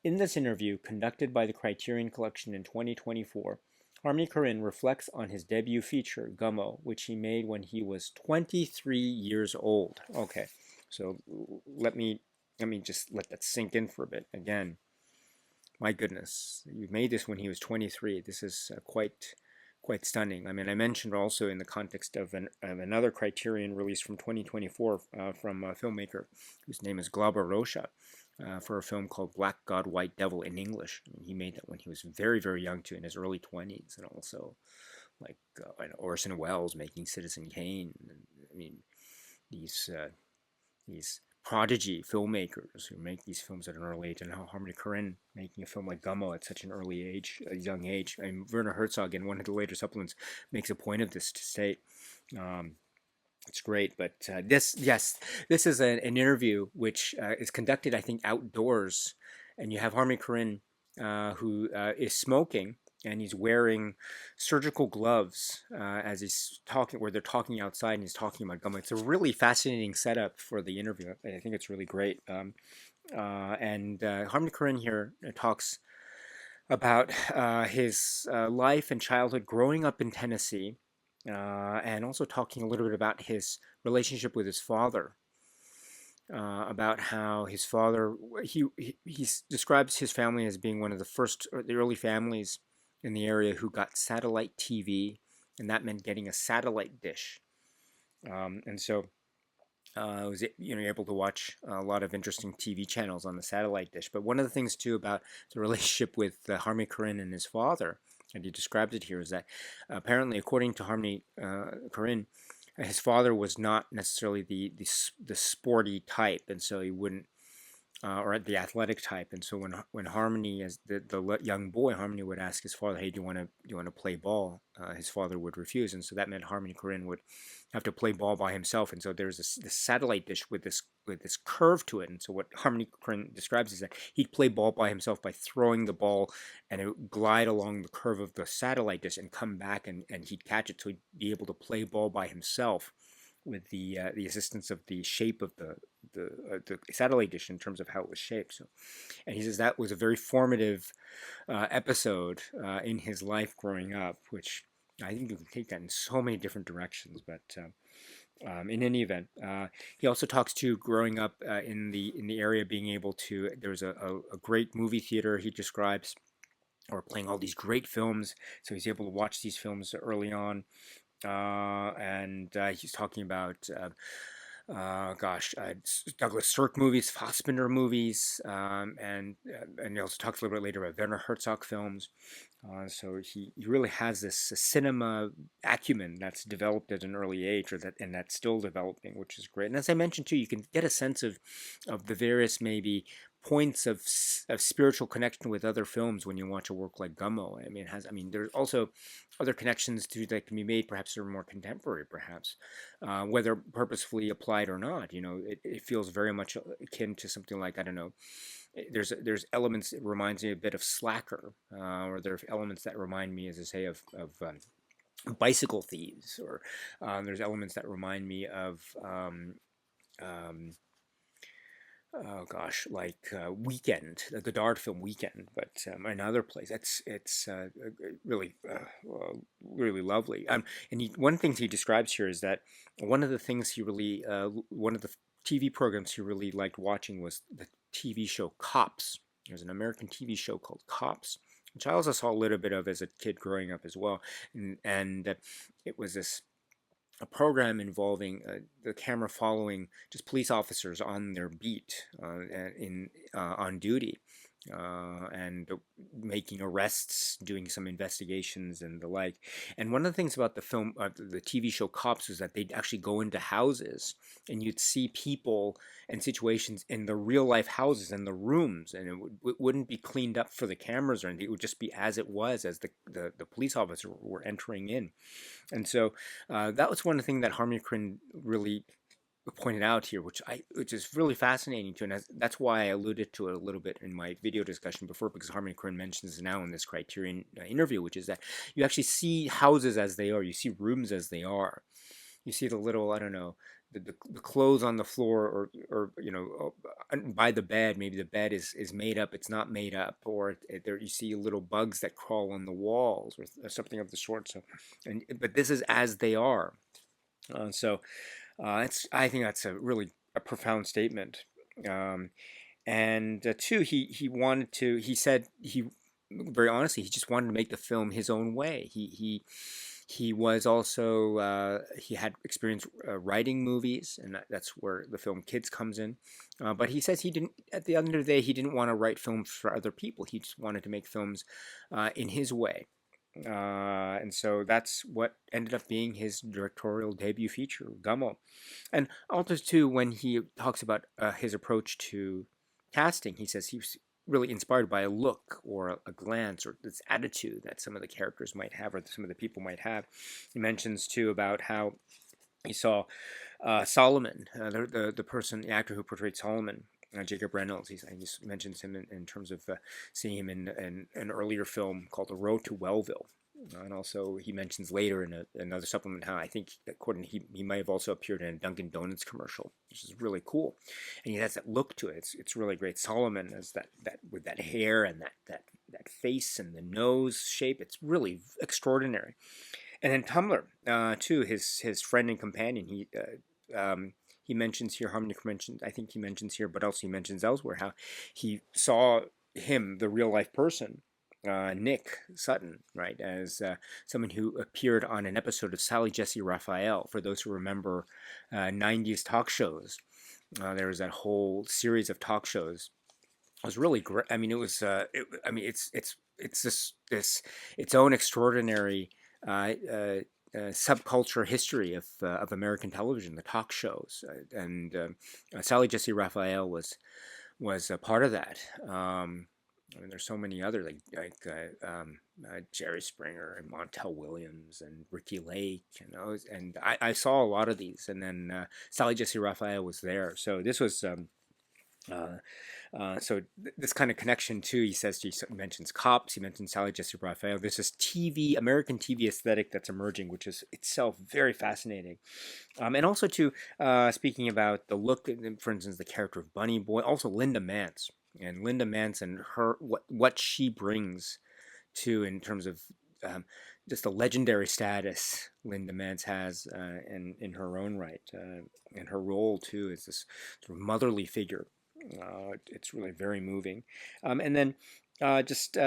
"In this interview conducted by the Criterion Collection in 2024, Harmony Korine reflects on his debut feature, GUMMO, which he made when he was 23 years old." Okay, so let me just let that sink in for a bit. Again, my goodness, you made this when he was 23. This is quite stunning. I mean, I mentioned also in the context of another Criterion release from 2024 from a filmmaker whose name is Glauber Rocha, for a film called Black God, White Devil in English. I mean, he made that when he was very, very young, too, in his early 20s, and also like Orson Welles making Citizen Kane. I mean, these prodigy filmmakers who make these films at an early age, and how Harmony Korine making a film like Gummo at such an early age, a young age. I mean, Werner Herzog in one of the later supplements makes a point of this to state. It's great, but this is an interview which is conducted, I think, outdoors, and you have Harmony Korine who is smoking, and he's wearing surgical gloves as he's talking, where they're talking outside, and he's talking about Gummo. It's a really fascinating setup for the interview. I think it's really great. And Harmony Korine here talks about his life and childhood growing up in Tennessee, and also talking a little bit about his relationship with his father. about how his father, he describes his family as being one of the first, or the early families in the area who got satellite TV, and that meant getting a satellite dish. And so I was able to watch a lot of interesting TV channels on the satellite dish. But one of the things too about the relationship with Harmony Korine and his father, and he described it here, is that apparently, according to Harmony Korine, his father was not necessarily the sporty type, and so he wouldn't, or the athletic type. And so when Harmony, as the young boy, Harmony would ask his father, "Hey, do you want to play ball?" His father would refuse, and so that meant Harmony Korine would have to play ball by himself. And so there's this satellite dish with this curve to it. And so what Harmony Korine describes is that he'd play ball by himself by throwing the ball, and it would glide along the curve of the satellite dish and come back, and he'd catch it. So he'd be able to play ball by himself with the assistance of the shape of the satellite dish in terms of how it was shaped. So, and he says that was a very formative episode in his life growing up, which I think you can take that in so many different directions. But in any event, he also talks to growing up in the area, being able to. There's a great movie theater he describes, or playing all these great films. So he's able to watch these films early on. And he's talking about Douglas Sirk movies, Fassbinder movies, and he also talks a little bit later about Werner Herzog films. So he really has this cinema acumen that's developed at an early age, and that's still developing, which is great. And as I mentioned too, you can get a sense of the various maybe points of spiritual connection with other films when you watch a work like Gummo. I mean, there's also other connections too that can be made, perhaps they're more contemporary, perhaps, whether purposefully applied or not. It feels very much akin to something like, I don't know, there's elements that reminds me a bit of Slacker, or there are elements that remind me, as I say, of Bicycle Thieves, or there's elements that remind me of um, like Weekend, the Godard film Weekend, but another place. It's really really lovely. And one thing he describes here is that one of the things one of the TV programs he really liked watching was the TV show Cops. There's an American TV show called Cops, which I also saw a little bit of as a kid growing up as well, and it was a program involving the camera following just police officers on their beat, on duty, and making arrests, doing some investigations and the like. And one of the things about the TV show Cops, was that they'd actually go into houses, and you'd see people and situations in the real life houses and the rooms, and it wouldn't be cleaned up for the cameras or anything. It would just be as it was, as the police officers were entering in. And so that was one thing that Harmony Korine really pointed out here, which is really fascinating too, and that's why I alluded to it a little bit in my video discussion before, because Harmony Korine mentions it now in this Criterion interview, which is that you actually see houses as they are, you see rooms as they are, you see the little, I don't know, the clothes on the floor, or by the bed. Maybe the bed is made up, it's not made up, or there you see little bugs that crawl on the walls, or something of the sort. So, but this is as they are. I think that's a profound statement. And two, he said, very honestly, he just wanted to make the film his own way. He was also, he had experience writing movies, and that's where the film Kids comes in. But he says at the end of the day, he didn't want to write films for other people. He just wanted to make films in his way. And so that's what ended up being his directorial debut feature, Gummo. And also too, when he talks about his approach to casting, he says he was really inspired by a look, or a glance, or this attitude that some of the characters might have, or some of the people might have. He mentions too about how he saw Solomon, the actor who portrayed Solomon, Jacob Reynolds. He just mentions him in terms of seeing him in an earlier film called The Road to Wellville. And also, he mentions later in another supplement how, I think, according to he might have also appeared in a Dunkin' Donuts commercial, which is really cool. And he has that look to it. It's really great. Solomon has that with that hair and that face and the nose shape. It's really extraordinary. And then Tumblr, too, his friend and companion, he mentions here, Harmony mentions, I think he mentions here, but also he mentions elsewhere how he saw him, the real life person, Nick Sutton, right, as someone who appeared on an episode of Sally Jesse Raphael. For those who remember 90s talk shows, there was that whole series of talk shows. It was really great. I mean, it was. I mean, it's this its own extraordinary subculture history of American television, the talk shows, and Sally Jesse Raphael was a part of that. I mean, there's so many other Jerry Springer and Montel Williams and Ricky Lake, and I saw a lot of these, and then Sally Jesse Raphael was there, so this was. This kind of connection too, he says, he mentions Cops, he mentions Sally Jesse Raphael. There's this American TV aesthetic that's emerging, which is itself very fascinating. And also too, speaking about the look, for instance, the character of Bunny Boy, also Linda Mance. And Linda Mance and her, what she brings to, in terms of just the legendary status Linda Mance has in her own right, and her role too as this sort of motherly figure. It's really very moving. And then just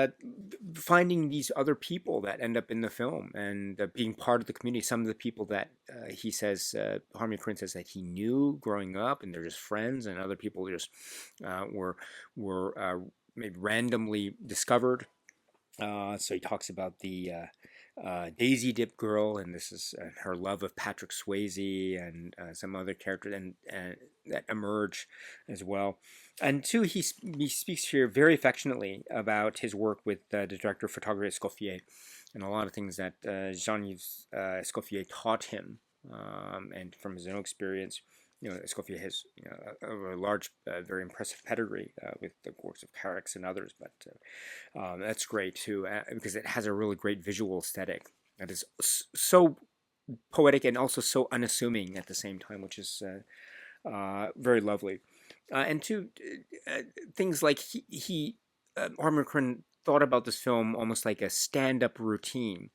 finding these other people that end up in the film and being part of the community. Some of the people that he says, Harmony Korine says that he knew growing up, and they're just friends, and other people just were maybe randomly discovered. So he talks about the Daisy Dip girl, and this is her love of Patrick Swayze and some other characters and that emerge as well. And two, he speaks here very affectionately about his work with the director of photography Escoffier, and a lot of things that Jean-Yves Escoffier taught him, and from his own experience. Escoffier has a large, very impressive pedigree with the works of Carax and others, but that's great too, because it has a really great visual aesthetic that is so poetic and also so unassuming at the same time, which is very lovely. And two, things like Harmony Korine thought about this film almost like a stand-up routine,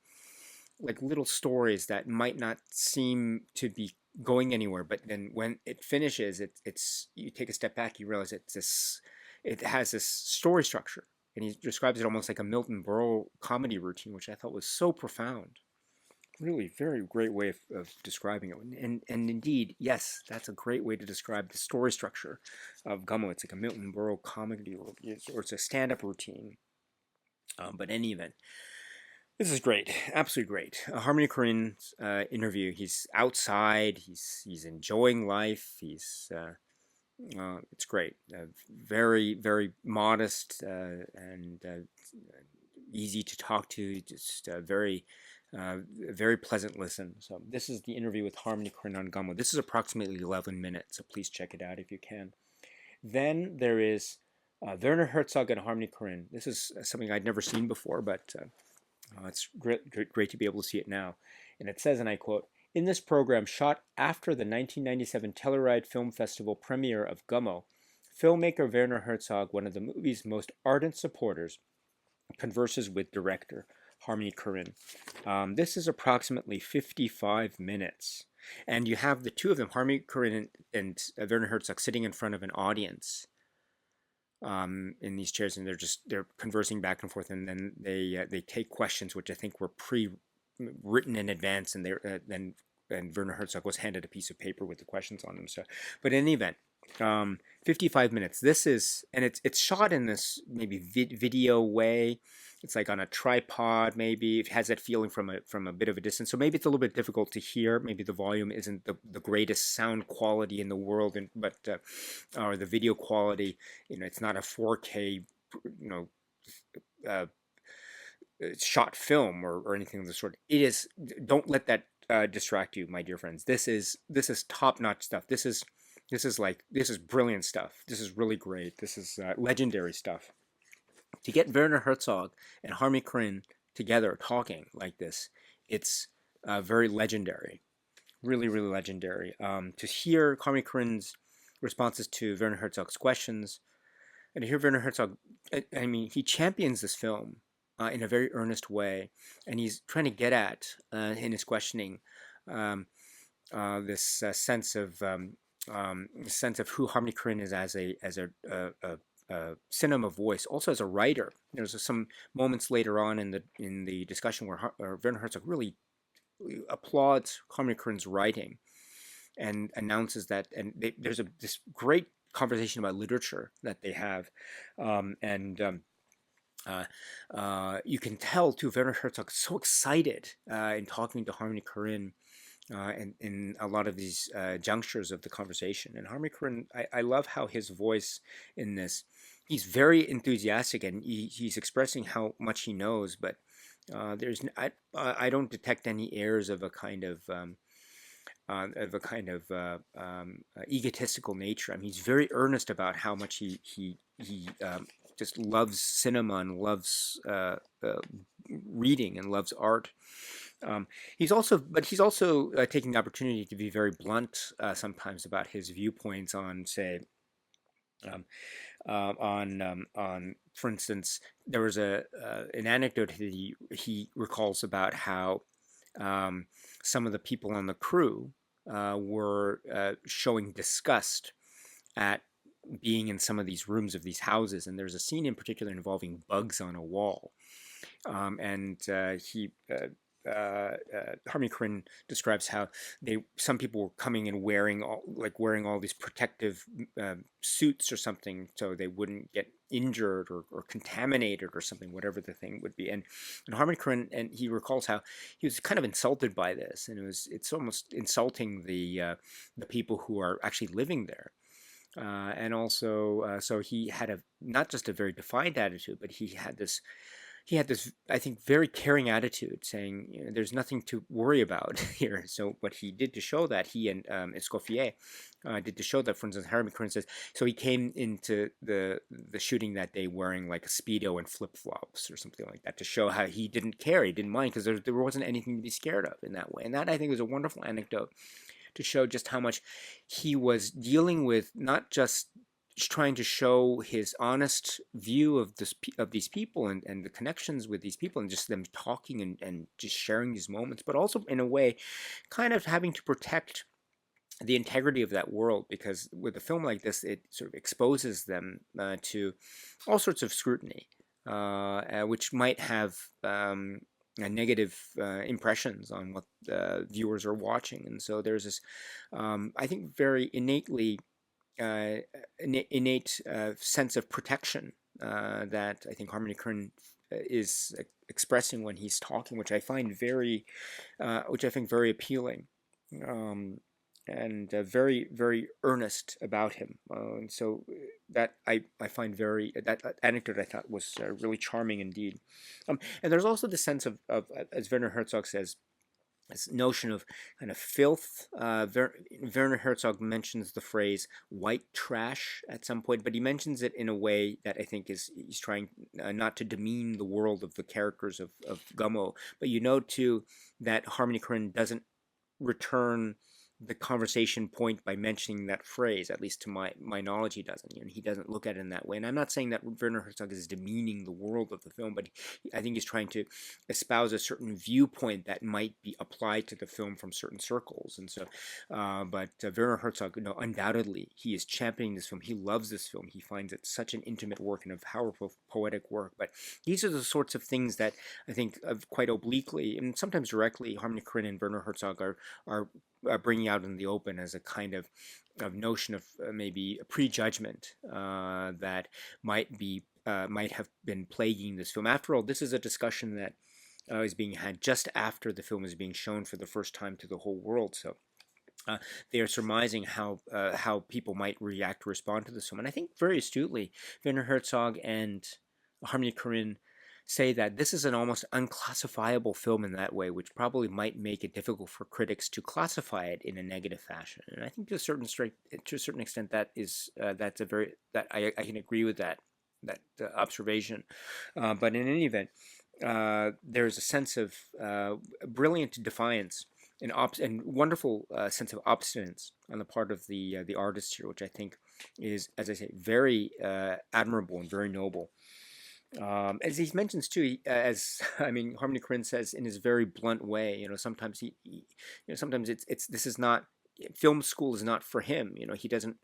like little stories that might not seem to be going anywhere, but then when it finishes, it's you take a step back, you realize it has this story structure, and he describes it almost like a Milton Berle comedy routine, which I thought was so profound. Really, very great way of describing it, and indeed, yes, that's a great way to describe the story structure of Gummo. It's like a Milton Berle comedy, or it's a stand-up routine. But in any event. This is great, absolutely great. Harmony Korine's interview. He's outside. He's enjoying life. It's great. Very very modest and easy to talk to. Just very very pleasant listen. So this is the interview with Harmony Korine on Gummo. This is approximately 11 minutes. So please check it out if you can. Then there is Werner Herzog and Harmony Korine. This is something I'd never seen before, but. It's great to be able to see it now. And it says, and I quote, "In this program, shot after the 1997 Telluride Film Festival premiere of Gummo, filmmaker Werner Herzog, one of the movie's most ardent supporters, converses with director Harmony Korine." This is approximately 55 minutes. And you have the two of them, Harmony Korine and Werner Herzog, sitting in front of an audience. In these chairs, and they're conversing back and forth, and then they take questions which I think were pre-written in advance, and then Werner Herzog was handed a piece of paper with the questions on them. So, but in any event, 55 minutes. This is, and it's shot in this maybe video way. It's like on a tripod, maybe. It has that feeling from a bit of a distance. So maybe it's a little bit difficult to hear. Maybe the volume isn't the greatest sound quality in the world, or the video quality, it's not a 4K, shot film or anything of the sort. It is. Don't let that distract you, my dear friends. This is top-notch stuff. This is brilliant stuff. This is really great. This is legendary stuff. To get Werner Herzog and Harmony Korine together talking like this, it's very legendary. Really, really legendary. To hear Harmony Korine's responses to Werner Herzog's questions, and to hear Werner Herzog, I mean, he champions this film in a very earnest way, and he's trying to get at, in his questioning, this sense of sense of who Harmony Korine is as a cinema voice, also as a writer. There's some moments later on in the discussion where Werner Herzog really applauds Harmony Korine's writing and announces that, and there's this great conversation about literature that they have, and uh, you can tell too Werner Herzog is so excited in talking to Harmony Korine in a lot of these junctures of the conversation. And Harmony Korine, I love how his voice in this, he's very enthusiastic and he's expressing how much he knows, but I don't detect any airs of a kind of egotistical nature. I mean, he's very earnest about how much he just loves cinema and loves reading and loves art. He's also taking the opportunity to be very blunt sometimes about his viewpoints on, say, um, for instance, there was an anecdote that he recalls about how some of the people on the crew were showing disgust at being in some of these rooms of these houses, and there's a scene in particular involving bugs on a wall, and Harmony Korine describes how some people were coming and wearing all these protective suits or something so they wouldn't get injured or contaminated or something, whatever the thing would be. And Harmony Korine, and he recalls how he was kind of insulted by this, and it's almost insulting the people who are actually living there. And also, so he had not just a very defined attitude, but he had this, I think, very caring attitude, saying, there's nothing to worry about here. So what he did to show that, he and Escoffier did to show that, for instance, Harry McCurran says, so he came into the shooting that day wearing like a Speedo and flip-flops or something like that to show how he didn't care, he didn't mind, because there wasn't anything to be scared of in that way. And that, I think, was a wonderful anecdote to show just how much he was dealing with, not just trying to show his honest view of these people and the connections with these people and just them talking and just sharing these moments, but also in a way kind of having to protect the integrity of that world, because with a film like this it sort of exposes them to all sorts of scrutiny, which might have negative impressions on what viewers are watching. And so there's this, I think, very uh, innate sense of protection that I think Harmony Korine is expressing when he's talking, which I find very appealing, um, and very very earnest about him. And so that I find that anecdote I thought was really charming indeed. And there's also the sense of as Werner Herzog says, this notion of kind of filth. Werner Herzog mentions the phrase "white trash" at some point, but he mentions it in a way that I think he's trying not to demean the world of the characters of Gummo. But you know too that Harmony Korine doesn't return the conversation point by mentioning that phrase. At least to my knowledge, he doesn't. He doesn't look at it in that way. And I'm not saying that Werner Herzog is demeaning the world of the film, but I think he's trying to espouse a certain viewpoint that might be applied to the film from certain circles. And so, but Werner Herzog, undoubtedly, he is championing this film. He loves this film. He finds it such an intimate work and a powerful poetic work. But these are the sorts of things that I think quite obliquely and sometimes directly, Harmony Korine and Werner Herzog are bringing out in the open as a kind of notion of maybe a prejudgment that might have been plaguing this film. After all, this is a discussion that is being had just after the film is being shown for the first time to the whole world. So they are surmising how people might react or respond to this film. And I think very astutely, Werner Herzog and Harmony Korine say that this is an almost unclassifiable film in that way, which probably might make it difficult for critics to classify it in a negative fashion. And I think to a certain extent, that's a very that I can agree with that observation. But in any event, there's a sense of brilliant defiance and wonderful sense of obstinance on the part of the artist here, which I think is, as I say, very admirable and very noble. As he mentions too, Harmony Korine says in his very blunt way, sometimes sometimes this is not film school is not for him. He doesn't,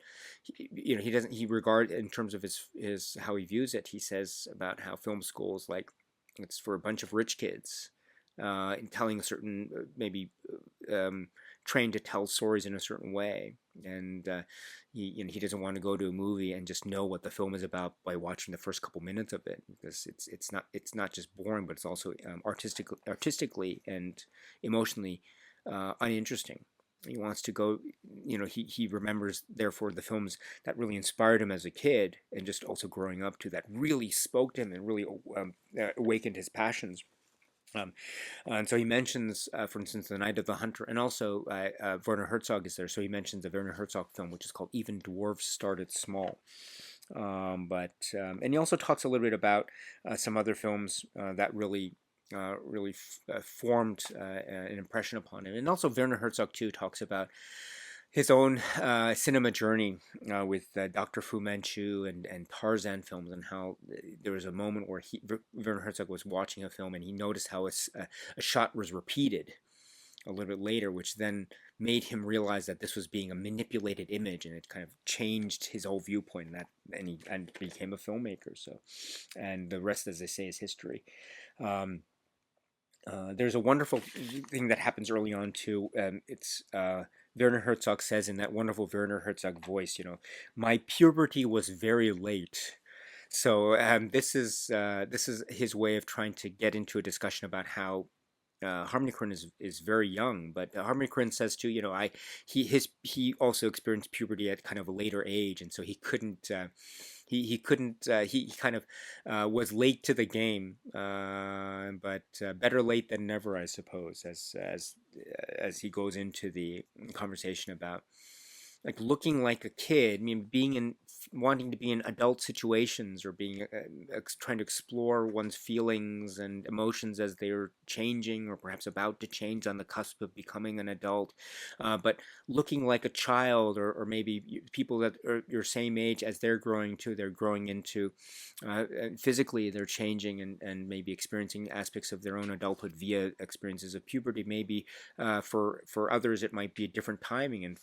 he regard in terms of his how he views it. He says about how film school is like it's for a bunch of rich kids, telling a certain maybe trained to tell stories in a certain way, and he doesn't want to go to a movie and just know what the film is about by watching the first couple minutes of it, because it's not just boring, but it's also artistically and emotionally uninteresting. He wants to go, he remembers, therefore, the films that really inspired him as a kid, and just also growing up to, that really spoke to him and really awakened his passions. Um, and so he mentions, for instance, The Night of the Hunter, and also Werner Herzog is there. So he mentions a Werner Herzog film, which is called Even Dwarves Started Small. And he also talks a little bit about some other films that really formed an impression upon him. And also Werner Herzog too talks about his own cinema journey with Dr. Fu Manchu and Tarzan films, and how there was a moment where Werner Herzog was watching a film and he noticed how a shot was repeated a little bit later, which then made him realize that this was being a manipulated image, and it kind of changed his whole viewpoint, and he became a filmmaker. So, and the rest, as they say, is history. There's a wonderful thing that happens early on too. It's Werner Herzog says in that wonderful Werner Herzog voice, my puberty was very late. So this is his way of trying to get into a discussion about how Harmony Korine is very young, but Harmony Korine says too, he also experienced puberty at kind of a later age, and so he couldn't. He kind of was late to the game, but better late than never, I suppose, as he goes into the conversation about like looking like a kid. I mean, wanting to be in adult situations, or being trying to explore one's feelings and emotions as they're changing, or perhaps about to change on the cusp of becoming an adult, but looking like a child, or maybe people that are your same age as they're growing into physically, they're changing, and maybe experiencing aspects of their own adulthood via experiences of puberty. Maybe for others it might be a different timing, and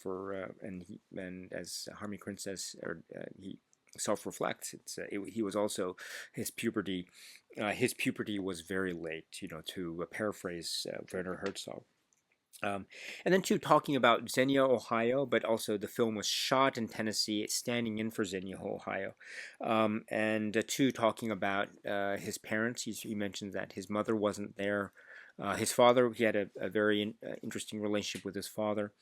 and as Harmony Korine says, or he self-reflects, he was also, his puberty was very late, to paraphrase Werner Herzog. And then too, talking about Xenia, Ohio, but also the film was shot in Tennessee, standing in for Xenia, Ohio. And two, talking about his parents. He mentions that his mother wasn't there. His father, he had a very interesting relationship with his father.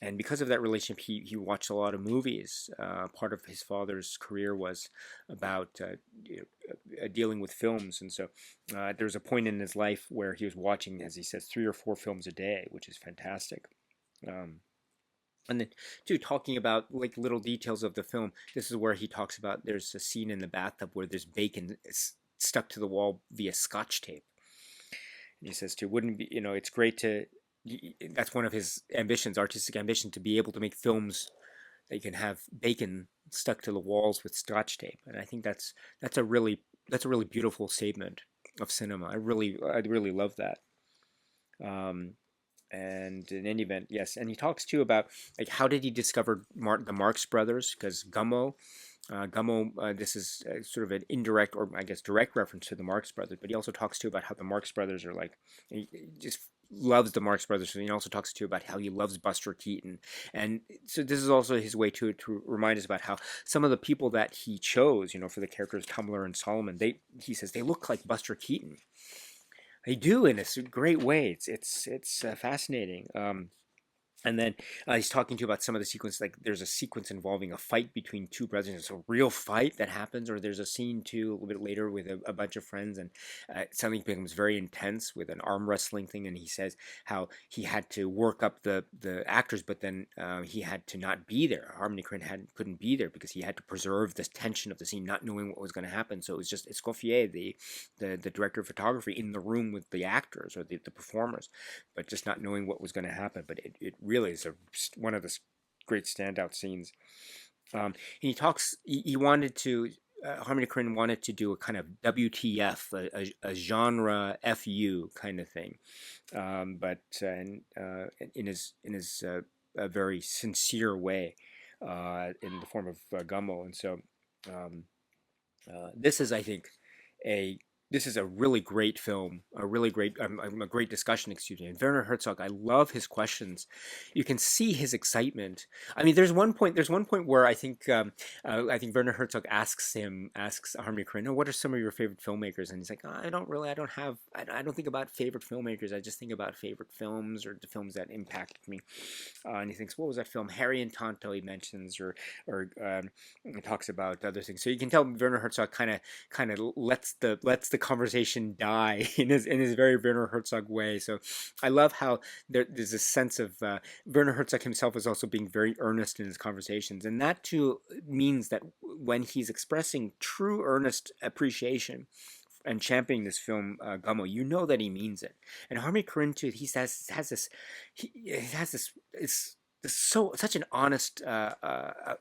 And because of that relationship, he watched a lot of movies. Part of his father's career was about dealing with films, and so there was a point in his life where he was watching, as he says, 3 or 4 films a day, which is fantastic. And then, too, talking about like little details of the film. This is where he talks about, there's a scene in the bathtub where there's bacon stuck to the wall via Scotch tape. And he says, too, wouldn't be, it's great to. That's one of his ambitions, artistic ambition, to be able to make films that you can have bacon stuck to the walls with Scotch tape. And I think that's a really beautiful statement of cinema. I really love that. And in any event, yes. And he talks too about like how did he discover the Marx Brothers, because GUMMO. This is sort of an indirect, or I guess direct, reference to the Marx Brothers, but he also talks too about how the Marx Brothers are like, he just loves the Marx Brothers, and he also talks too about how he loves Buster Keaton. And so this is also his way to remind us about how some of the people that he chose, for the characters Tumbler and Solomon, he says they look like Buster Keaton. They do, in a great way. It's fascinating. And then he's talking to you about some of the sequences, like there's a sequence involving a fight between 2 brothers. It's a real fight that happens, or there's a scene too a little bit later with a bunch of friends, and something becomes very intense with an arm wrestling thing. And he says how he had to work up the actors, but then he had to not be there. Harmony Korine couldn't be there because he had to preserve the tension of the scene, not knowing what was going to happen. So it was just Escoffier, the director of photography, in the room with the actors, or the performers, but just not knowing what was going to happen. But it really is one of the great standout scenes. He talks. He wanted to. Harmony Korine wanted to do a kind of WTF, a genre FU kind of thing, but in his a very sincere way, in the form of Gummo. And so this is, I think, a this is a really great film, a great discussion. Excuse me. And Werner Herzog, I love his questions. You can see his excitement. I mean, there's one point where I think Werner Herzog asks Harmony Korine, what are some of your favorite filmmakers? And he's like, oh, I don't think about favorite filmmakers. I just think about favorite films or the films that impacted me. And he thinks, what was that film? Harry and Tonto, he mentions, or talks about other things. So you can tell Werner Herzog kind of lets the conversation die in his very Werner Herzog way. So I love how there's a sense of Werner Herzog himself is also being very earnest in his conversations, and that too means that when he's expressing true earnest appreciation and championing this film, Gummo, you know that he means it. And Harmony Korine too, he has this it's such an honest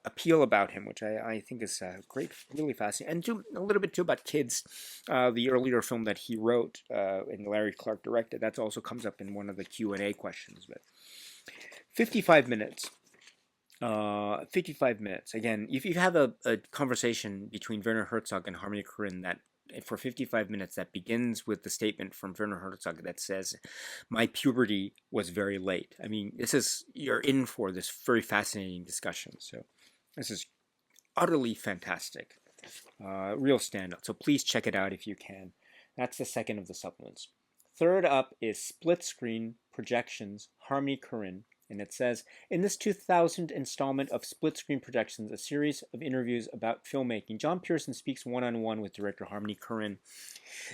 appeal about him, which I think is great, really fascinating. And a little bit too about Kids, the earlier film that he wrote and Larry Clark directed. That also comes up in one of the Q&A questions. But 55 minutes. 55 minutes. Again, if you have a conversation between Werner Herzog and Harmony Korine that for 55 minutes that begins with the statement from Werner Herzog that says, "My puberty was very late." I mean, you're in for this very fascinating discussion. So this is utterly fantastic, real standout. So please check it out if you can. That's the second of the supplements. Third up is Split Screen Projections, Harmony Korine. And it says, in this 2000 installment of Split Screen Projections, a series of interviews about filmmaking, John Pearson speaks one-on-one with director Harmony Korine.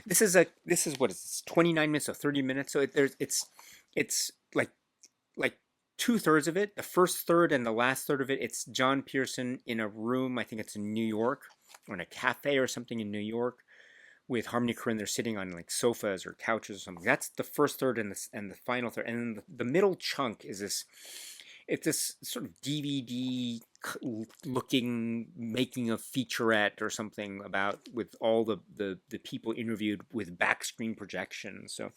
This is what is this, 29 minutes or 30 minutes? So it's like 2/3 of it, the first third and the last third of it, it's John Pearson in a room, I think it's in New York, or in a cafe or something in New York, with Harmony Korine. They're sitting on like sofas or couches or something. That's the first third and the final third. And then the middle chunk is this sort of DVD looking making of featurette or something with all the people interviewed with back screen projection. So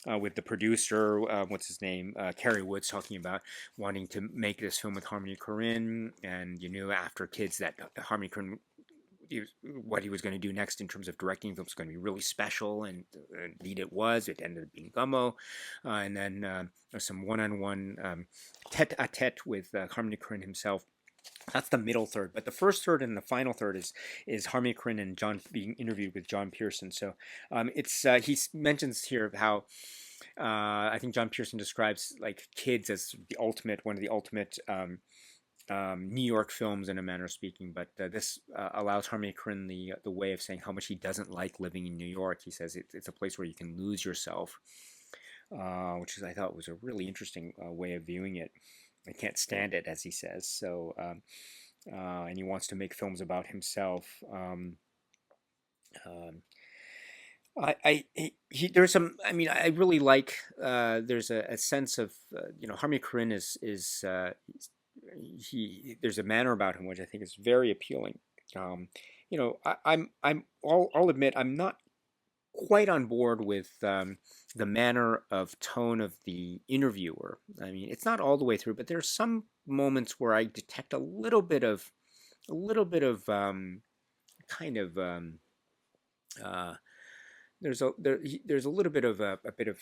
with the producer, what's his name, Kerry Woods, talking about wanting to make this film with Harmony Korine, and after Kids that Harmony Korine, what he was going to do next in terms of directing films was going to be really special, and indeed it was. It ended up being Gummo, and then there's some one-on-one tete-a-tete with Harmony Korine himself. That's the middle third, but the first third and the final third is Harmony Korine and John being interviewed with John Pearson. So he mentions here how I think John Pearson describes like Kids as one of the ultimate New York films in a manner of speaking, but this allows Harmony Korine the way of saying how much he doesn't like living in New York. He says it's a place where you can lose yourself, which I thought was a really interesting way of viewing it. I can't stand it, as he says. So, and he wants to make films about himself. There's some. I mean, I really like. There's a sense of Harmony Korine is. There's a manner about him which I think is very appealing. I'll admit I'm not quite on board with the manner of tone of the interviewer. I mean, it's not all the way through, but there's some moments where I detect a little bit of kind of there's a little bit of a bit of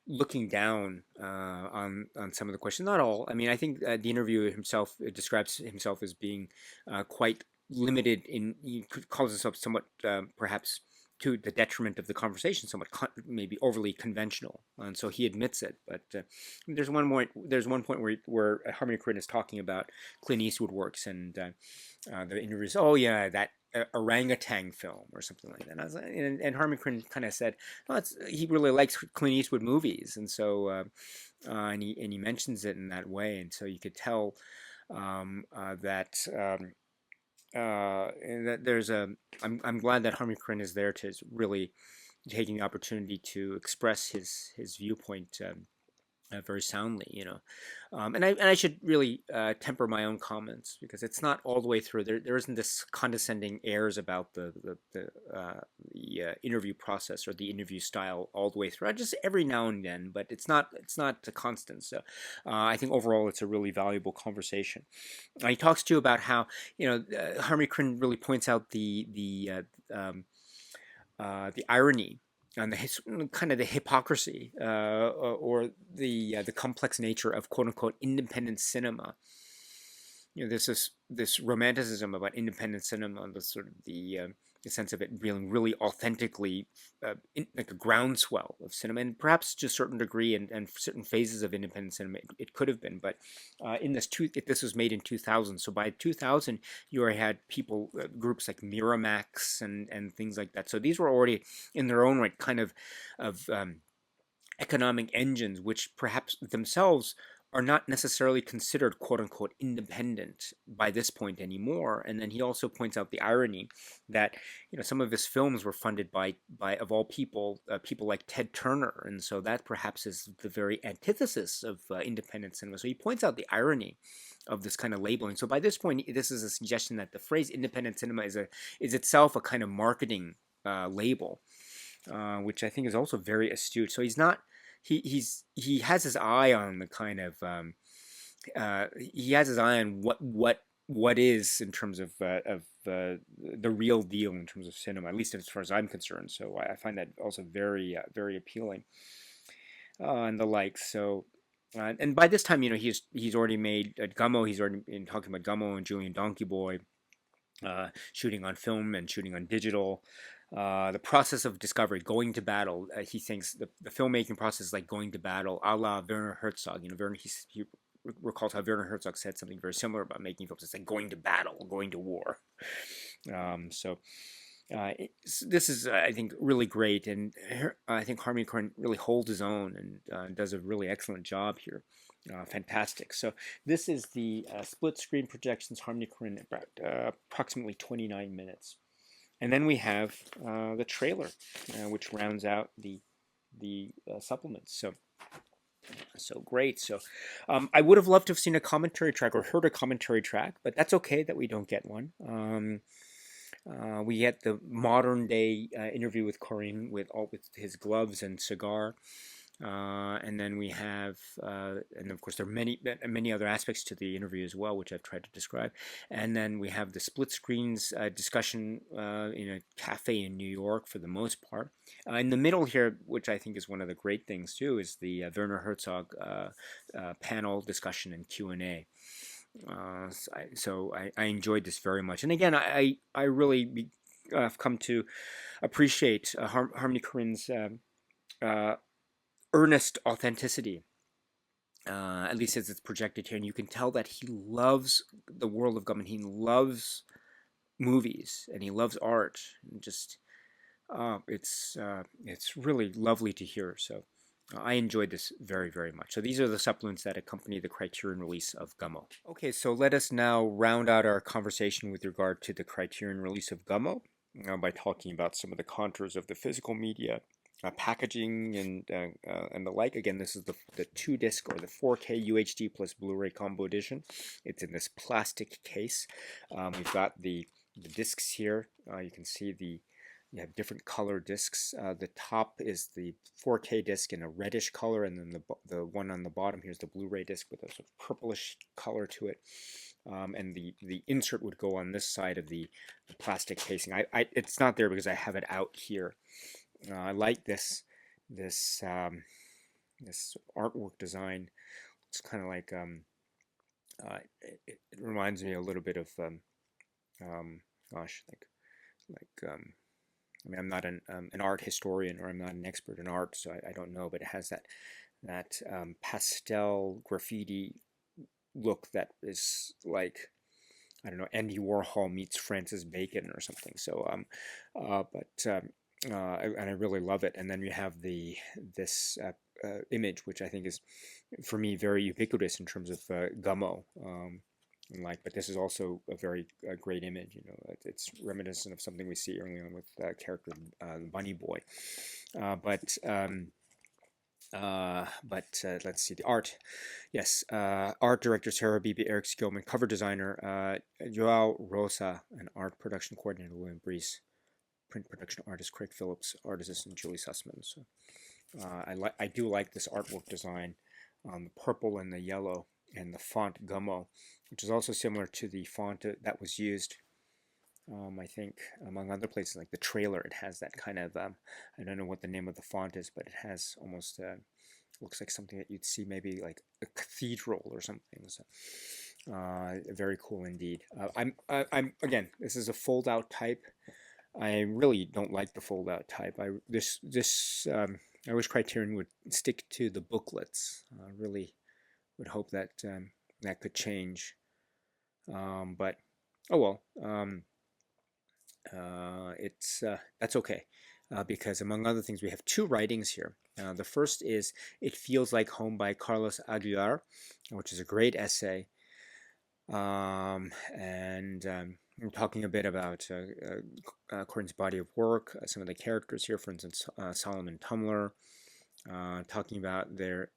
looking down on some of the questions. Not all. I mean, I think the interviewer himself describes himself as being quite limited he calls himself somewhat perhaps to the detriment of the conversation, somewhat maybe overly conventional, and so he admits it. But there's one point where Harmony Korine is talking about Clint Eastwood works, and the interviewer says, "Oh yeah, that orangutan film," or something like that. And Harmony Korine kind of said, "No, he really likes Clint Eastwood movies," and so and he mentions it in that way, and so you could tell that. And that there's I'm glad that Harmony Korine is there to really taking the opportunity to express his viewpoint very soundly, and I should really temper my own comments because it's not all the way through. There isn't this condescending airs about the interview process or the interview style all the way through. Just every now and then, but it's not a constant. So I think overall it's a really valuable conversation. He talks to you about how Harmony Korine really points out the irony and kind of the hypocrisy or the complex nature of quote unquote independent cinema. There's this romanticism about independent cinema, the sort of the sense of it being really authentically like a groundswell of cinema, and perhaps to a certain degree and certain phases of independent cinema it could have been. But this was made in 2000, so by 2000 you already had groups like Miramax and things like that. So these were already in their own right kind of economic engines, which perhaps themselves are not necessarily considered quote unquote independent by this point anymore. And then he also points out the irony that some of his films were funded by of all people people like Ted Turner, and so that perhaps is the very antithesis of independent cinema. So he points out the irony of this kind of labeling. So by this point, this is a suggestion that the phrase independent cinema is itself a kind of marketing label, which I think is also very astute. So he's not he has his eye on the kind of he has his eye on what is in terms of the real deal in terms of cinema, at least as far as I'm concerned. So I find that also very very appealing and the like. So. And by this time, he's already made at GUMMO. He's already been talking about GUMMO and Julian Donkey Boy, shooting on film and shooting on digital. The process of discovery, going to battle. He thinks the filmmaking process is like going to battle, a la Werner Herzog. He recalls how Werner Herzog said something very similar about making films. It's like going to battle, going to war. This is, I think, really great, and I think Harmony Korine really holds his own and does a really excellent job here. Fantastic. So this is the split screen projections, Harmony Korine, about approximately 29 minutes. And then we have the trailer, which rounds out the supplements. So great. So I would have loved to have seen a commentary track or heard a commentary track, but that's okay that we don't get one. We get the modern day interview with Korine with his gloves and cigar. And then we have, and of course there are many other aspects to the interview as well, which I've tried to describe. And then we have the split screens discussion in a cafe in New York for the most part. In the middle here, which I think is one of the great things too, is the Werner Herzog panel discussion and Q&A. So I enjoyed this very much. And again, I really have come to appreciate Harmony Korine's earnest authenticity, at least as it's projected here, and you can tell that he loves the world of GUMMO, and he loves movies, and he loves art, and just it's really lovely to hear. So I enjoyed this very, very much. So these are the supplements that accompany the Criterion release of GUMMO. Okay, so let us now round out our conversation with regard to the Criterion release of GUMMO by talking about some of the contours of the physical media, packaging and the like. Again, this is the 2-disc or the 4K UHD plus Blu-ray combo edition. It's in this plastic case. We've got the discs here. You can see you have different color discs. The top is the 4K disc in a reddish color, and then the one on the bottom here is the Blu-ray disc with a sort of purplish color to it. And the insert would go on this side of the plastic casing. It's not there because I have it out here. I like this artwork design. It's kind of like it reminds me a little bit of I mean, I'm not an art historian, or I'm not an expert in art, so I don't know, but it has that pastel graffiti look that is like, I don't know, Andy Warhol meets Francis Bacon or something. So and I really love it. And then you have this image, which I think is, for me, very ubiquitous in terms of GUMMO. But this is also a very great image. It's reminiscent of something we see early on with character Bunny Boy. Let's see the art. Yes, art director Sarah Bibi, Eric Skillman, cover designer Joao Rosa, and art production coordinator William Brees, print production artist Craig Phillips, art assistant Julie Sussman. So I do like this artwork design on the purple and the yellow and the font GUMMO, which is also similar to the font that was used. I think among other places, like the trailer, it has that kind of I don't know what the name of the font is, but it has almost looks like something that you'd see maybe like a cathedral or something. So very cool indeed. I'm again, this is a fold out type. I really don't like the fold out type. I wish Criterion would stick to the booklets. Really would hope that that could change. But oh well. It's that's okay, because among other things we have two writings here. The first is "It Feels Like Home" by Carlos Aguilar, which is a great essay, and we're talking a bit about Korine's body of work, some of the characters here, for instance, Solomon Tumler, talking about their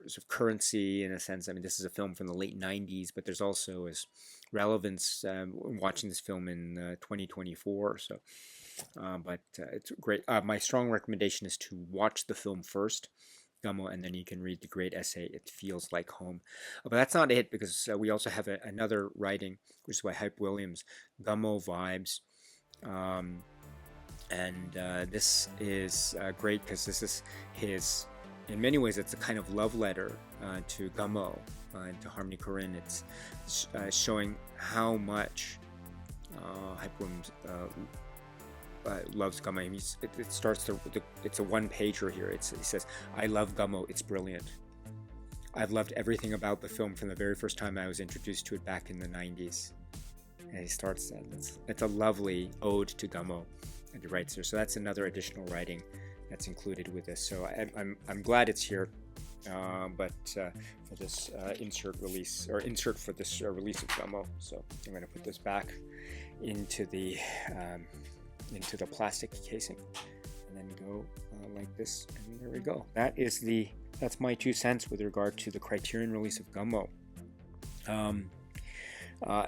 sort of currency in a sense. I mean, this is a film from the late 90s, but there's also as relevance watching this film in 2024. So, it's great. My strong recommendation is to watch the film first, GUMMO, and then you can read the great essay, "It Feels Like Home." But that's not it, because we also have another writing, which is by Hype Williams, "GUMMO Vibes." This is great because this is his, in many ways, it's a kind of love letter to GUMMO and to Harmony Korine. It's showing how much Hype Williams loves GUMMO. It starts it's a one-pager here. He says, "I love GUMMO. It's brilliant. I've loved everything about the film from the very first time I was introduced to it back in the 90s." And he starts that. It's a lovely ode to GUMMO. And he writes there. So that's another additional writing that's included with this. So I'm glad it's here, but for this insert for this release of GUMMO. So I'm going to put this back into the plastic casing, and then go like this, and there we go. That's my 2 cents with regard to the Criterion release of GUMMO.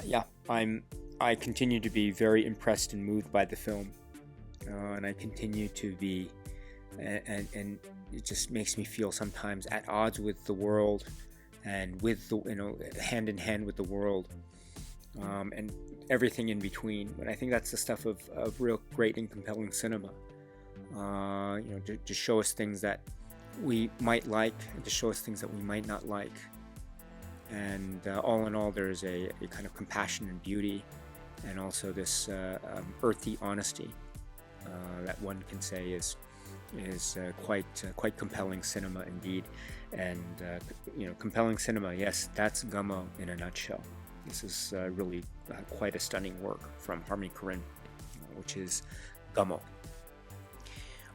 Yeah, I continue to be very impressed and moved by the film. And I continue to be, and it just makes me feel sometimes at odds with the world, and with hand in hand with the world, and everything in between. But I think that's the stuff of real great and compelling cinema. To show us things that we might like, and to show us things that we might not like. And all in all, there's a kind of compassion and beauty, and also this earthy honesty that one can say is quite compelling cinema indeed. And compelling cinema, yes, that's GUMMO in a nutshell. This is really quite a stunning work from Harmony Korine, which is GUMMO.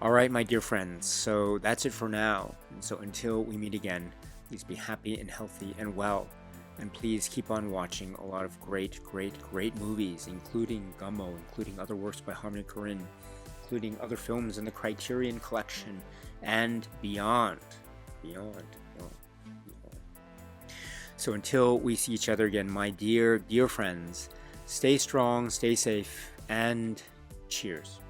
All right, my dear friends, so that's it for now. And so until we meet again, please be happy and healthy and well. And please keep on watching a lot of great movies, including GUMMO, including other works by Harmony Korine, including other films in the Criterion Collection, and beyond. So until we see each other again, my dear friends, stay strong, stay safe, and cheers.